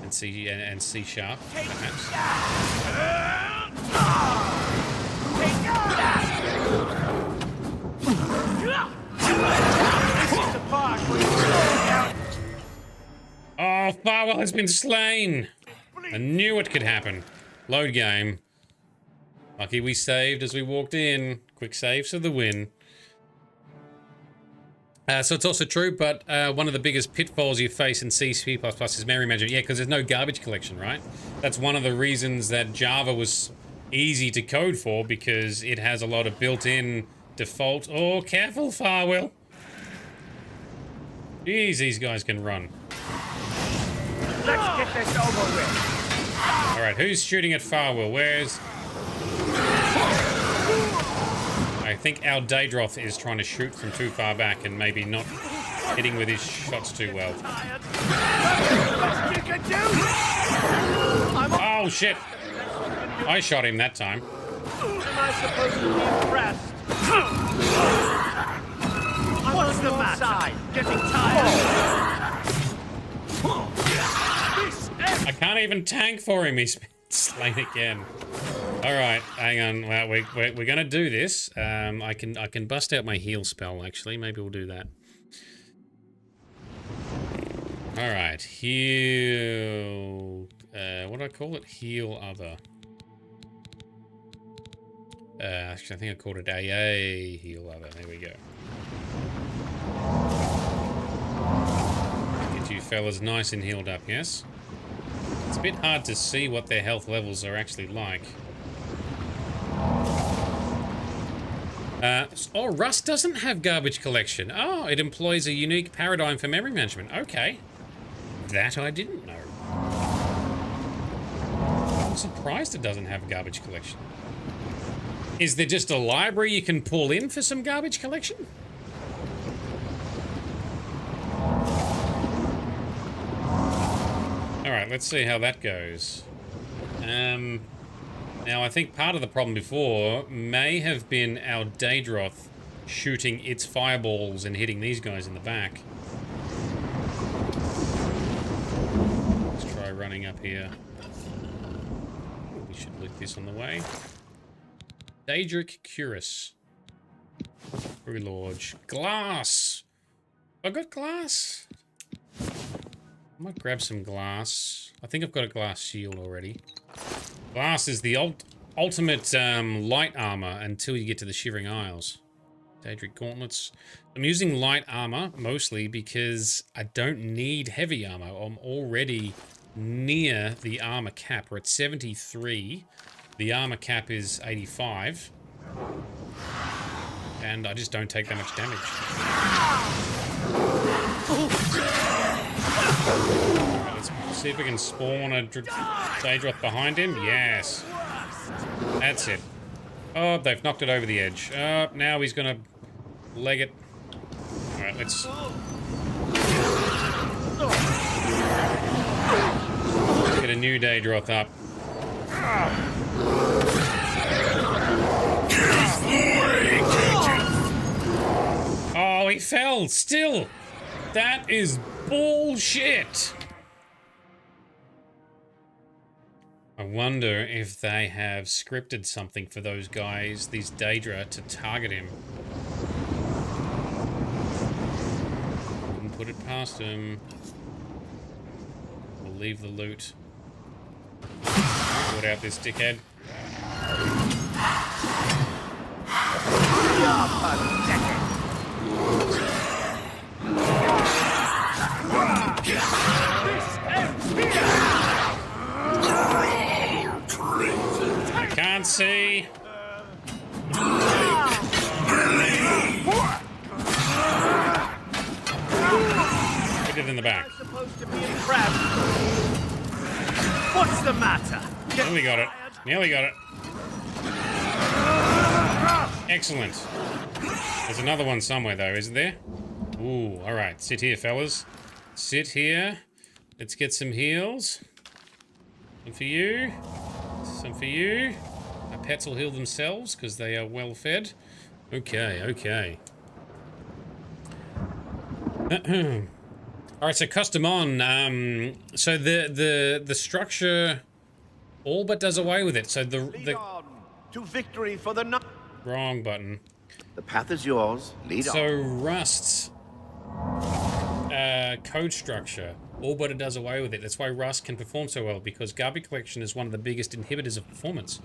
and C perhaps. Oh, Farwell has been slain. I knew it could happen. Load game. Lucky we saved as we walked in. Quick saves for the win. So it's also true, but one of the biggest pitfalls you face in C++ is memory management. Yeah, because there's no garbage collection, right? That's one of the reasons that Java was easy to code for, because it has a lot of built-in default... Oh, careful, Farwell. Jeez, these guys can run. Let's get this over with. Alright, who's shooting at Farwell? Where's... I think our Daedroth is trying to shoot from too far back and maybe not hitting with his shots too well. Oh, shit. I shot him that time. Am I supposed to be impressed? What's the matter? Getting tired. I can't even tank for him. He's been slain again. All right, hang on. Well, we're gonna do this. I can bust out my heal spell. Actually, maybe we'll do that. All right, heal. What do I call it? Heal other. Actually, I think I called it AA. Heal other. There we go. Get you fellas nice and healed up. Yes. It's a bit hard to see what their health levels are actually like. Oh, Rust doesn't have garbage collection. Oh, it employs a unique paradigm for memory management. Okay. That I didn't know. I'm surprised it doesn't have garbage collection. Is there just a library you can pull in for some garbage collection? Alright, let's see how that goes. Now, I think part of the problem before may have been our Daedroth shooting its fireballs and hitting these guys in the back. Let's try running up here. We should look this on the way. Daedric Curus. Relodge. Glass! I got glass! I might grab some glass. I think I've got a glass shield already. Glass is the ultimate light armor until you get to the Shivering Isles. Daedric Gauntlets. I'm using light armor mostly because I don't need heavy armor. I'm already near the armor cap. We're at 73. The armor cap is 85. And I just don't take that much damage. Right, let's see if we can spawn a Daedroth behind him. Yes. That's it. Oh, they've knocked it over the edge. Now he's gonna leg it. Alright, let's... get a new Daedroth up. Oh, he fell still. That is bullshit. I wonder if they have scripted something for those guys, these Daedra, to target him. Wouldn't put it past him. We'll leave the loot. Put out this dickhead. I can't see. Put it in the back. What's the matter? Nearly got it. Nearly got it. Excellent. There's another one somewhere, though, isn't there? Ooh, all right. Sit here, fellas. Sit here. Let's get some heals. Some for you. Some for you. Our pets will heal themselves because they are well fed. Okay, okay. All right, so custom on. So the structure all but does away with it. So the to victory for the wrong button. The path is yours. Lead on. So Rust code structure. All but it does away with it. That's why Rust can perform so well, because garbage collection is one of the biggest inhibitors of performance.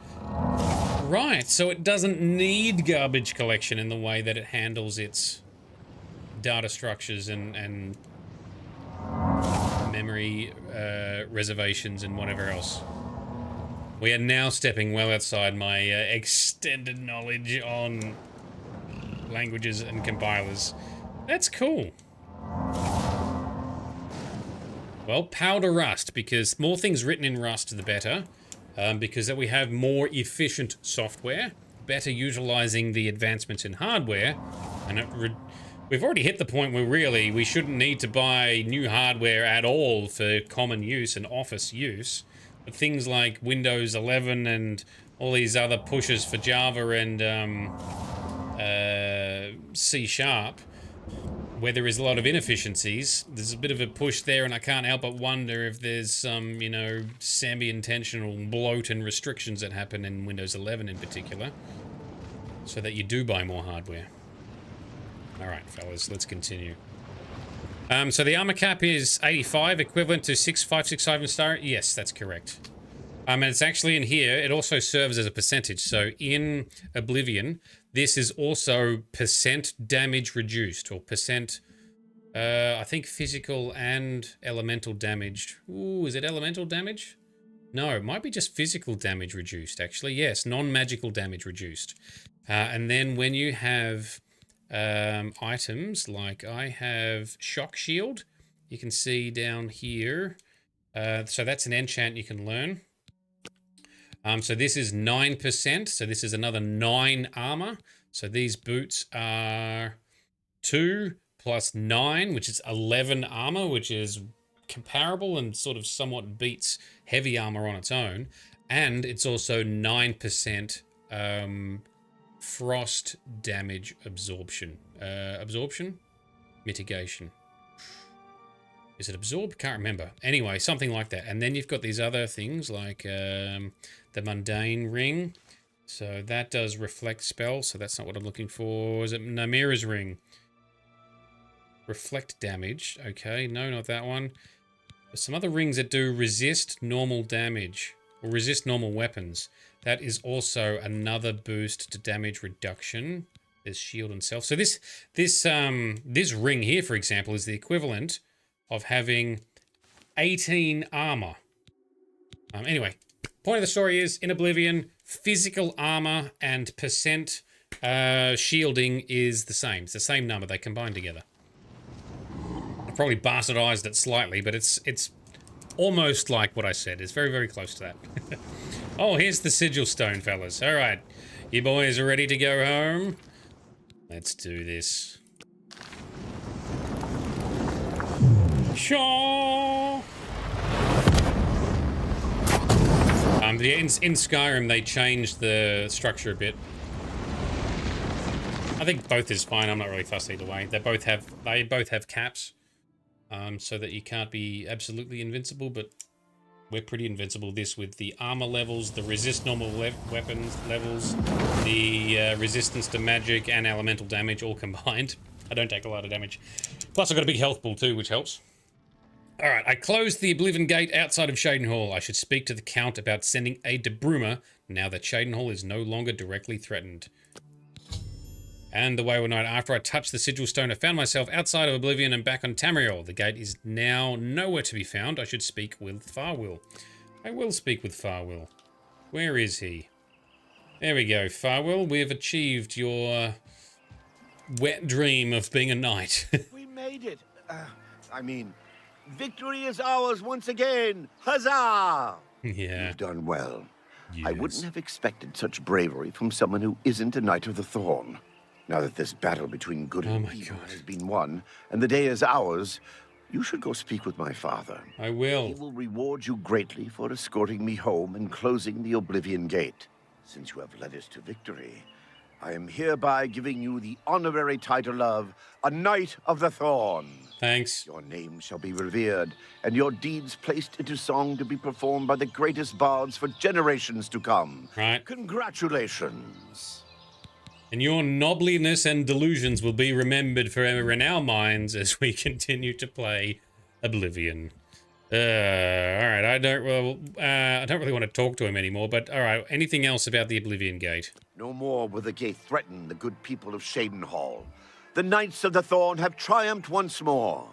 Right, so it doesn't need garbage collection in the way that it handles its data structures and memory reservations and whatever else. We are now stepping well outside my extended knowledge on languages and compilers. That's cool. Well, powder Rust, because more things written in Rust, the better. Because that we have more efficient software, better utilizing the advancements in hardware, and we've already hit the point where really we shouldn't need to buy new hardware at all for common use and office use. But things like Windows 11 and all these other pushes for Java and C#, where there is a lot of inefficiencies, there's a bit of a push there, and I can't help but wonder if there's some, you know, semi-intentional bloat and restrictions that happen in Windows 11 in particular, so that you do buy more hardware. Alright, fellas, let's continue. So the armor cap is 85, equivalent to 6565 in Star. Yes, that's correct. And it's actually in here, it also serves as a percentage. So in Oblivion, this is also percent damage reduced, or percent, I think physical and elemental damage. Ooh, is it elemental damage? No, it might be just physical damage reduced, actually. Yes, non-magical damage reduced. And then when you have items, like I have Shock Shield, you can see down here. So that's an enchant you can learn. So this is 9%, so this is another 9 armor. So these boots are 2 plus 9, which is 11 armor, which is comparable and sort of somewhat beats heavy armor on its own. And it's also 9% frost damage absorption. Mitigation. Is it absorb? Can't remember. Anyway, something like that. And then you've got these other things like the mundane ring. So that does reflect spell. So that's not what I'm looking for. Is it Namira's ring? Reflect damage. Okay, no, not that one. There's some other rings that do resist normal damage or resist normal weapons. That is also another boost to damage reduction. There's shield and self. So this ring here, for example, is the equivalent of having 18 armor. Anyway, point of the story is, in Oblivion, physical armor and percent shielding is the same. It's the same number. They combine together. I probably bastardized it slightly, but it's almost like what I said. It's very, very close to that. Oh, here's the sigil stone, fellas. All right, you boys are ready to go home? Let's do this. Shaw. In Skyrim they changed the structure a bit. I think both is fine. I'm not really fussed either way. They both have caps, so that you can't be absolutely invincible. But we're pretty invincible. This with the armor levels, the resist normal weapons levels, the resistance to magic and elemental damage all combined. I don't take a lot of damage. Plus I've got a big health pool too, which helps. Alright, I closed the Oblivion Gate outside of Shadenhall. I should speak to the Count about sending aid to Bruma now that Shadenhall is no longer directly threatened. And the Wayward Knight, after I touched the Sigil Stone, I found myself outside of Oblivion and back on Tamriel. The gate is now nowhere to be found. I should speak with Farwill. I will speak with Farwill. Where is he? There we go, Farwill. We have achieved your wet dream of being a knight. We made it. I mean, victory is ours once again. Huzzah! Yeah. You've done well. Yes. I wouldn't have expected such bravery from someone who isn't a Knight of the Thorn. Now that this battle between good and evil has been won, and the day is ours, you should go speak with my father. I will. He will reward you greatly for escorting me home and closing the Oblivion Gate. Since you have led us to victory, I am hereby giving you the honorary title of a Knight of the Thorn. Thanks. Your name shall be revered, and your deeds placed into song to be performed by the greatest bards for generations to come. Right. Congratulations. And your nobliness and delusions will be remembered forever in our minds as we continue to play Oblivion. All right, I don't really want to talk to him anymore, but all right, anything else about the Oblivion Gate? No more will the gate threaten the good people of Shadenhall. The Knights of the Thorn have triumphed once more.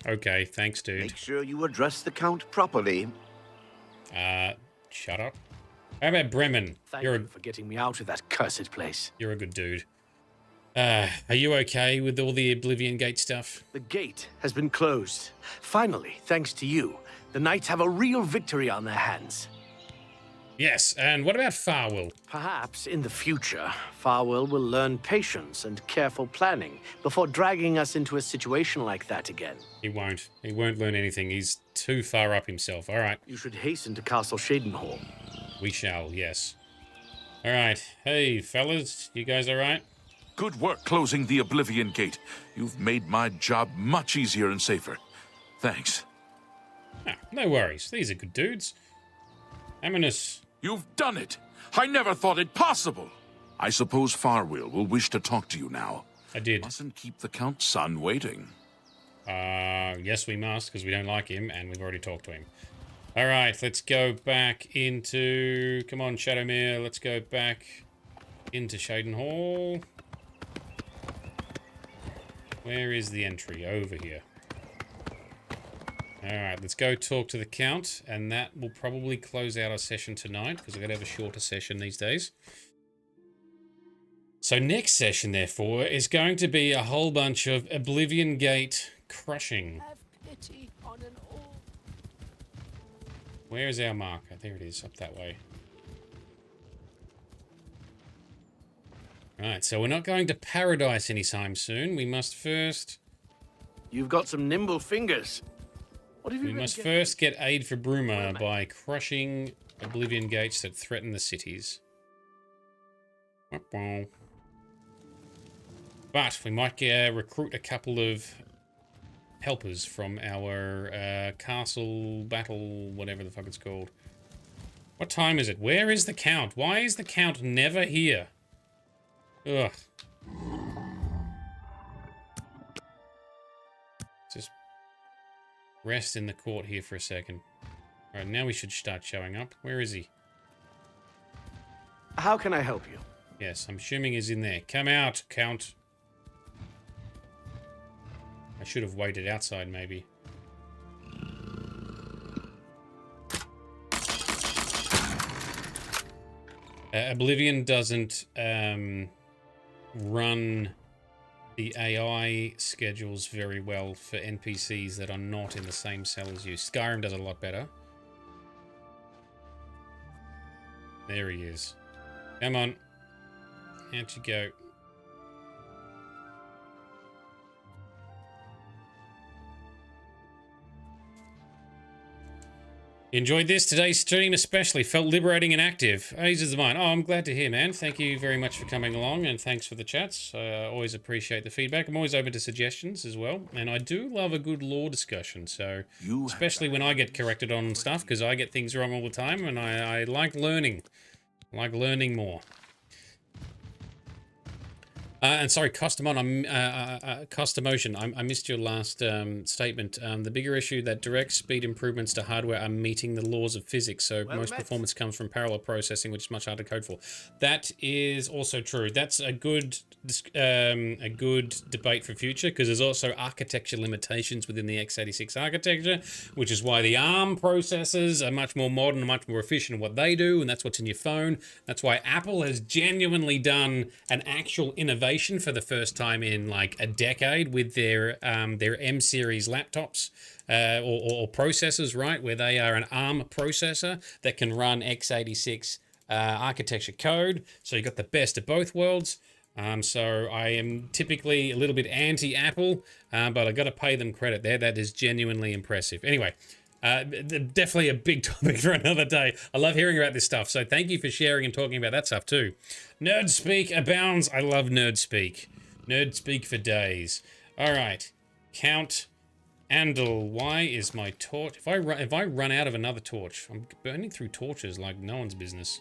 Okay, thanks, dude. Make sure you address the Count properly. Shut up. How about Bremen? Thank you for getting me out of that cursed place. You're a good dude. Are you okay with all the Oblivion Gate stuff? The gate has been closed. Finally, thanks to you, the Knights have a real victory on their hands. Yes, and what about Farwell? Perhaps in the future, Farwell will learn patience and careful planning before dragging us into a situation like that again. He won't. He won't learn anything. He's too far up himself. All right. You should hasten to Castle Shadenhall. We shall, yes. All right. Hey, fellas, you guys all right? Good work closing the Oblivion Gate. You've made my job much easier and safer. Thanks. Ah, no worries. These are good dudes. Aminus. You've done it! I never thought it possible! I suppose Farwell will wish to talk to you now. I did. Mustn't keep the Count's son waiting. Yes, we must, because we don't like him, and we've already talked to him. All right, let's go back into... Come on, Shadowmere, let's go back into Shadenhall. Where is the entry? Over here. Alright, let's go talk to the Count, and that will probably close out our session tonight, because I've got to have a shorter session these days. So next session, therefore, is going to be a whole bunch of Oblivion Gate crushing. Have pity on an all. Where is our marker? There it is, up that way. Alright, so we're not going to Paradise anytime soon. We must first... You've got some nimble fingers. We must first get aid for Bruma by crushing Oblivion Gates that threaten the cities. But we might recruit a couple of helpers from our castle battle, whatever the fuck it's called. What time is it? Where is the Count? Why is the Count never here? Ugh. Just rest in the court here for a second. Alright, now we should start showing up. Where is he? How can I help you? Yes, I'm assuming he's in there. Come out, Count. I should have waited outside, maybe. Oblivion doesn't run the AI schedules very well for NPCs that are not in the same cell as you. Skyrim does it a lot better. There he is. Come on. Out you go. Enjoyed today's stream especially. Felt liberating and active. Ages of mine. Oh, I'm glad to hear, man. Thank you very much for coming along, and thanks for the chats. Always appreciate the feedback. I'm always open to suggestions as well, and I do love a good lore discussion, so especially when I get corrected on stuff, because I get things wrong all the time, and I like learning. I like learning more. And sorry, Customotion, I missed your last statement. The bigger issue that direct speed improvements to hardware are meeting the laws of physics, so most performance comes from parallel processing, which is much harder to code for. That is also true. That's a good debate for future, because there's also architecture limitations within the x86 architecture, which is why the ARM processors are much more modern and much more efficient in what they do, and that's what's in your phone. That's why Apple has genuinely done an actual innovation for the first time in like a decade with their M series laptops or processors, right? Where they are an ARM processor that can run x86 architecture code. So you got the best of both worlds. So I am typically a little bit anti-Apple, but I got to pay them credit there. That is genuinely impressive. Anyway. Definitely a big topic for another day. I love hearing about this stuff, so thank you for sharing and talking about that stuff too. Nerd speak abounds. I love nerd speak. Nerd speak for days. All right, Count Andal. Why is my torch? If I run out of another torch, I'm burning through torches like no one's business.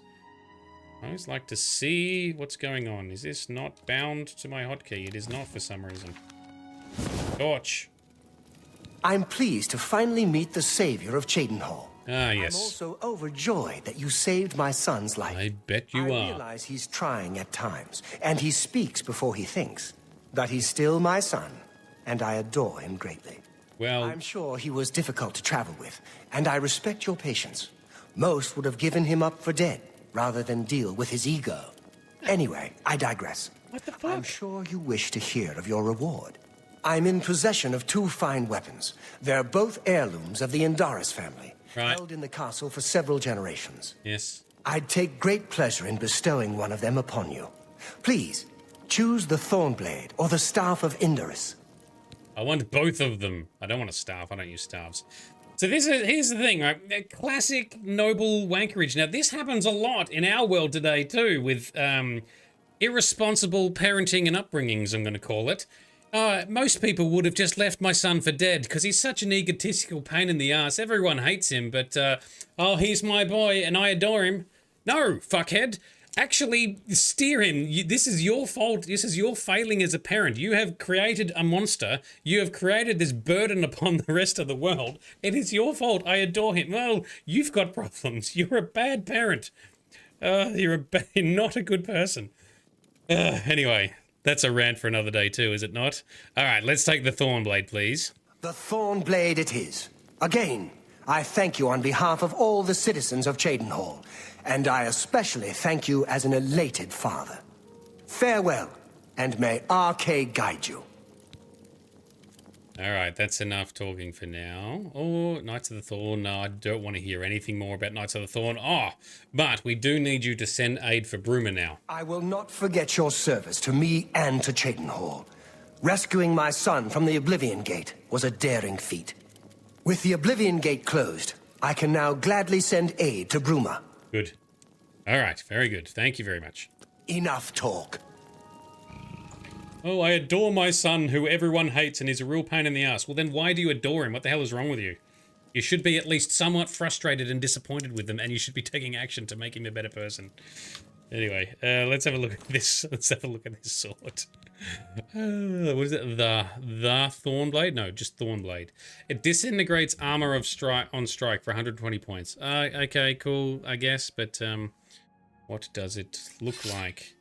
I always like to see what's going on. Is this not bound to my hotkey? It is not for some reason. Torch. I'm pleased to finally meet the savior of Cheydinhal. Ah, yes. I'm also overjoyed that you saved my son's life. I bet you I are. realize he's trying at times, and he speaks before he thinks. But he's still my son, and I adore him greatly. Well, I'm sure he was difficult to travel with, and I respect your patience. Most would have given him up for dead, rather than deal with his ego. Anyway, I digress. What the fuck? I'm sure you wish to hear of your reward. I'm in possession of 2 fine weapons. They're both heirlooms of the Indaris family, held in the castle for several generations. Yes. I'd take great pleasure in bestowing one of them upon you. Please, choose the Thornblade or the Staff of Indaris. I want both of them. I don't want a staff. I don't use staffs. So here's the thing, right? Classic noble wankerage. Now, this happens a lot in our world today, too, with irresponsible parenting and upbringings, I'm going to call it. Most people would have just left my son for dead because he's such an egotistical pain in the ass. Everyone hates him, but, oh, he's my boy and I adore him. No, fuckhead. Actually, steer him. This is your fault. This is your failing as a parent. You have created a monster. You have created this burden upon the rest of the world. It is your fault. I adore him. Well, you've got problems. You're a bad parent. You're not a good person. Anyway, that's a rant for another day too, is it not? All right, let's take the Thornblade, please. The Thornblade it is. Again, I thank you on behalf of all the citizens of Cheydinhal. And I especially thank you as an elated father. Farewell, and may RK guide you. All right, that's enough talking for now. Oh, Knights of the Thorn. No, I don't want to hear anything more about Knights of the Thorn. Oh, but we do need you to send aid for Bruma now. I will not forget your service to me and to Cheydinhal. Rescuing my son from the Oblivion Gate was a daring feat. With the Oblivion Gate closed, I can now gladly send aid to Bruma. Good. All right, very good. Thank you very much. Enough talk. Oh, I adore my son, who everyone hates and is a real pain in the ass. Well, then why do you adore him? What the hell is wrong with you? You should be at least somewhat frustrated and disappointed with him, and you should be taking action to make him a better person. Anyway, let's have a look at this. Let's have a look at this sword. What is it? The Thornblade? No, just Thornblade. It disintegrates armor of on strike for 120 points. Okay, cool, I guess. But what does it look like?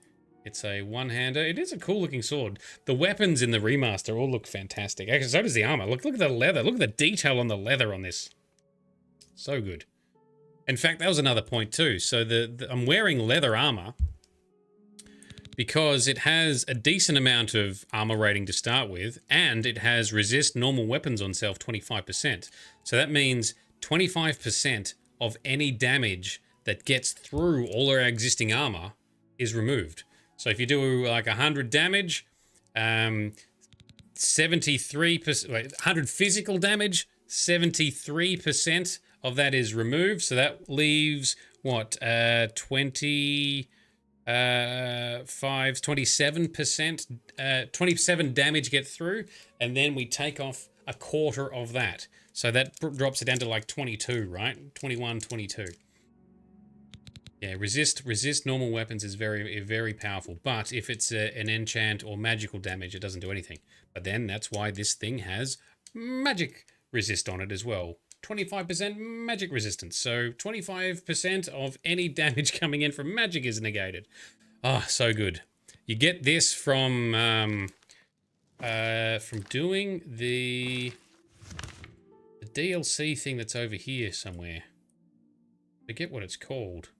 It's a one-hander. It is a cool-looking sword. The weapons in the remaster all look fantastic. Actually, so does the armor. Look at the leather. Look at the detail on the leather on this. So good. In fact, that was another point too. So I'm wearing leather armor because it has a decent amount of armor rating to start with, and it has resist normal weapons on self 25%. So that means 25% of any damage that gets through all our existing armor is removed. So if you do like 100 damage, 73%, 100 physical damage, 73% of that is removed. So that leaves what, 27%, 27 damage get through, and then we take off a quarter of that. So that drops it down to like 22, right? 21, 22. Yeah, resist normal weapons is very, very powerful. But if it's an enchant or magical damage, it doesn't do anything. But then that's why this thing has magic resist on it as well. 25% magic resistance. So 25% of any damage coming in from magic is negated. Oh, so good. You get this from doing the DLC thing that's over here somewhere. Forget what it's called.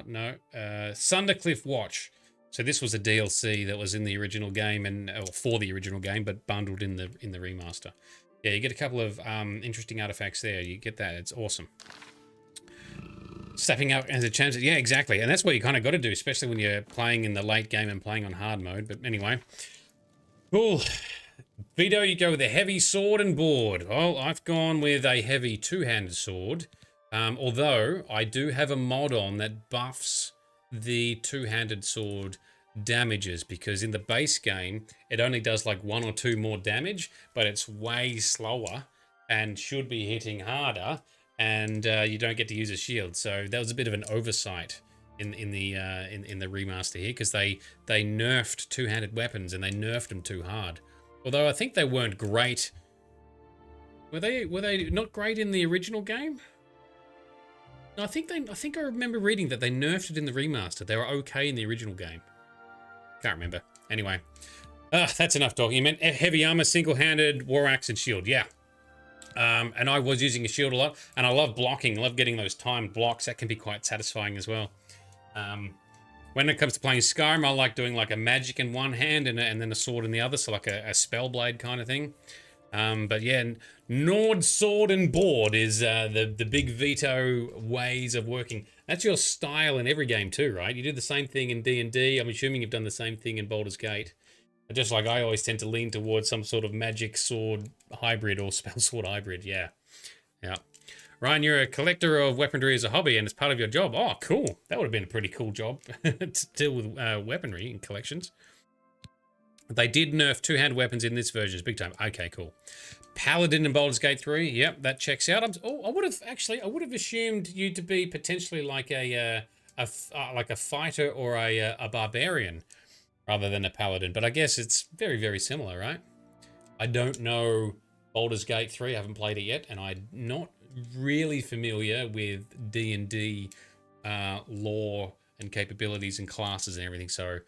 No, Sundercliff Watch. So this was a DLC that was in the original game or for the original game, but bundled in the remaster. Yeah, you get a couple of interesting artifacts there. You get that. It's awesome. Stepping up as a chance. Yeah, exactly. And that's what you kind of got to do, especially when you're playing in the late game and playing on hard mode. But anyway. Cool. Vito, you go with a heavy sword and board. Well, I've gone with a heavy two-handed sword. Although I do have a mod on that buffs the two-handed sword damages, because in the base game it only does like 1 or 2 more damage, but it's way slower and should be hitting harder and you don't get to use a shield. So that was a bit of an oversight in the remaster here, because they nerfed two-handed weapons, and they nerfed them too hard. Although I think they weren't great. Were they not great in the original game? No, I think I remember reading that they nerfed it in the remaster. They were okay in the original game. Can't remember. Anyway, that's enough talking. You meant heavy armor, single-handed, war axe, and shield. Yeah. And I was using a shield a lot, and I love blocking. I love getting those timed blocks. That can be quite satisfying as well. When it comes to playing Skyrim, I like doing like a magic in one hand and then a sword in the other, so like a spell blade kind of thing. But yeah, Nord, sword, and board is the big veto ways of working. That's your style in every game too, right? You do the same thing in D&D. I'm assuming you've done the same thing in Baldur's Gate. Just like I always tend to lean towards some sort of magic sword hybrid or spell sword hybrid. Yeah. Ryan, you're a collector of weaponry as a hobby and it's part of your job. Oh, cool. That would have been a pretty cool job to deal with weaponry in collections. They did nerf two-hand weapons in this version. It's big time. Okay, cool. Paladin in Baldur's Gate 3. Yep, that checks out. I would have assumed you to be potentially like a fighter or a barbarian rather than a paladin. But I guess it's very, very similar, right? I don't know Baldur's Gate 3. I haven't played it yet, and I'm not really familiar with D&D lore and capabilities and classes and everything. So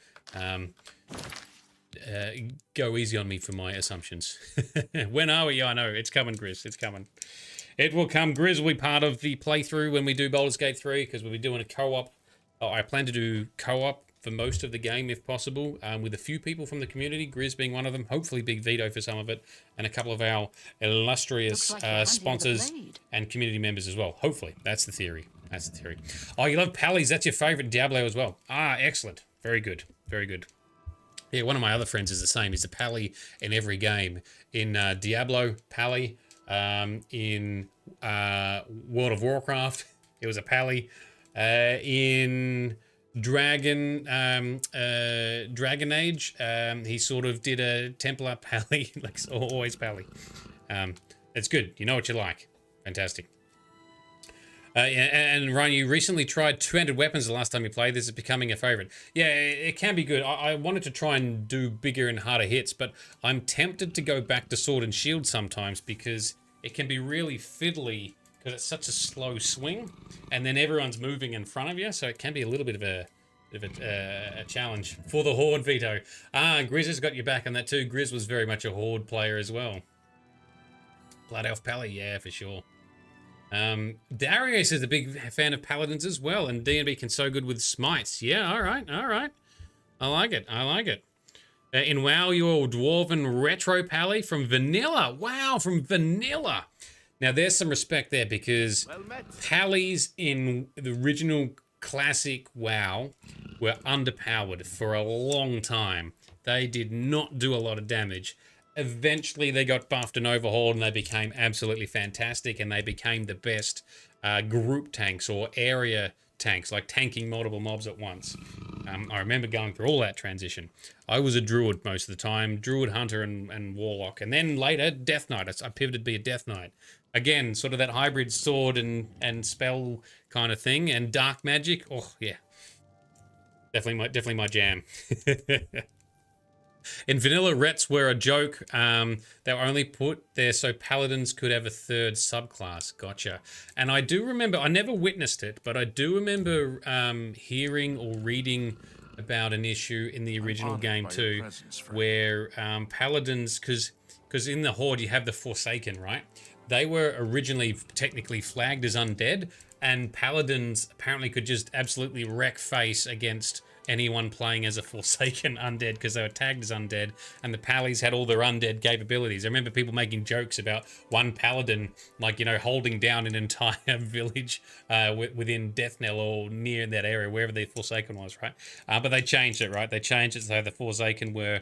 go easy on me for my assumptions. When are we? Yeah, I know. It's coming, Grizz. It's coming. It will come. Grizz will be part of the playthrough when we do Baldur's Gate 3, because we'll be doing a co-op. Oh, I plan to do co-op for most of the game, if possible, with a few people from the community, Grizz being one of them, hopefully Big Vito for some of it, and a couple of our illustrious sponsors and community members as well. Hopefully. That's the theory. That's the theory. Oh, you love Pallies. That's your favorite Diablo as well. Ah, excellent. Very good. Very good. Yeah, one of my other friends is the same. He's a Pally in every game. In Diablo, Pally. In World of Warcraft, it was a Pally. In Dragon Age, he sort of did a Templar Pally, like always Pally. It's good. You know what you like. Fantastic. And Ryan, you recently tried two-handed weapons the last time you played. This is becoming a favorite. Yeah, it can be good. I wanted to try and do bigger and harder hits, but I'm tempted to go back to sword and shield sometimes because it can be really fiddly because it's such a slow swing, and then everyone's moving in front of you, so it can be a little bit of a challenge for the Horde, Vito. Grizz has got your back on that too. Grizz was very much a Horde player as well. Blood Elf Pally, yeah, for sure. Darius is a big fan of Paladins as well, and D&B can so good with smites. Yeah, all right. I like it. In WoW, your Dwarven Retro Pally from Vanilla. Wow, from Vanilla. Now, there's some respect there because Pallies in the original classic WoW were underpowered for a long time. They did not do a lot of damage. Eventually, they got buffed and overhauled, and they became absolutely fantastic, and they became the best group tanks or area tanks, like tanking multiple mobs at once. I remember going through all that transition. I was a druid most of the time, druid, hunter, and warlock, and then later, Death Knight. I pivoted to be a Death Knight. Again, sort of that hybrid sword and spell kind of thing, and dark magic. Oh, yeah. Definitely my jam. In Vanilla, Rets were a joke. They were only put there so Paladins could have a third subclass. Gotcha. And I do remember, I never witnessed it, but I do remember hearing or reading about an issue in the original game too, where Paladins, because in the Horde you have the Forsaken, right? They were originally technically flagged as undead, and Paladins apparently could just absolutely wreck face against anyone playing as a Forsaken undead because they were tagged as undead, and the Pallies had all their undead capabilities. I remember people making jokes about one Paladin, like, you know, holding down an entire village within Death Knell or near that area, wherever the Forsaken was, right? But they changed it, right? They changed it so the Forsaken were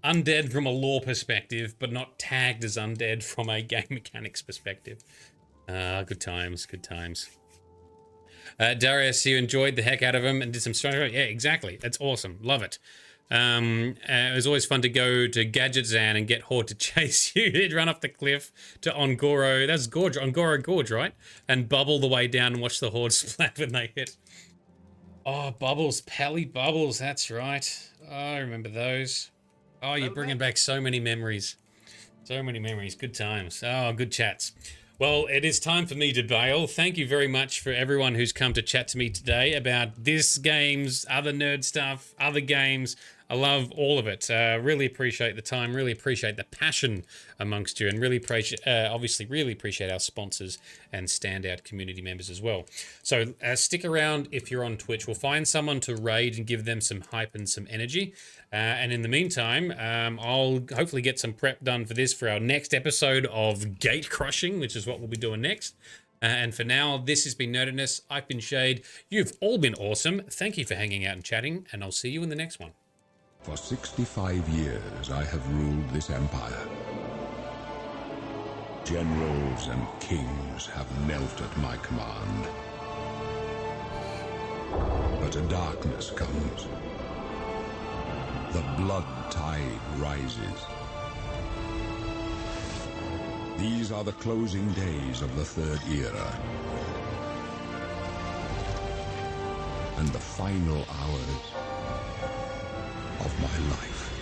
undead from a lore perspective, but not tagged as undead from a game mechanics perspective. Good times, good times. Darius, you enjoyed the heck out of him and did some strong. Yeah, exactly. That's awesome. Love it. It was always fun to go to Gadgetzan and get Horde to chase you. They'd run off the cliff to Ongoro. That's Gorge, Ongoro Gorge, right? And bubble the way down and watch the Horde splat when they hit. Oh, Bubbles, Pally Bubbles, that's right. Oh, I remember those. Oh, you're bringing back so many memories. So many memories. Good times. Oh, good chats. Well, it is time for me to bail. Thank you very much for everyone who's come to chat to me today about this games, other nerd stuff, other games. I love all of it. Really appreciate the time, really appreciate the passion amongst you, and really appreciate, obviously really appreciate our sponsors and standout community members as well. So stick around if you're on Twitch. We'll find someone to raid and give them some hype and some energy. And in the meantime, I'll hopefully get some prep done for this for our next episode of Gate Crushing, which is what we'll be doing next. And for now, this has been Nerdedness. I've been Shade. You've all been awesome. Thank you for hanging out and chatting, and I'll see you in the next one. For 65 years, I have ruled this empire. Generals and kings have knelt at my command. But a darkness comes. The blood tide rises. These are the closing days of the Third Era. And the final hours of my life.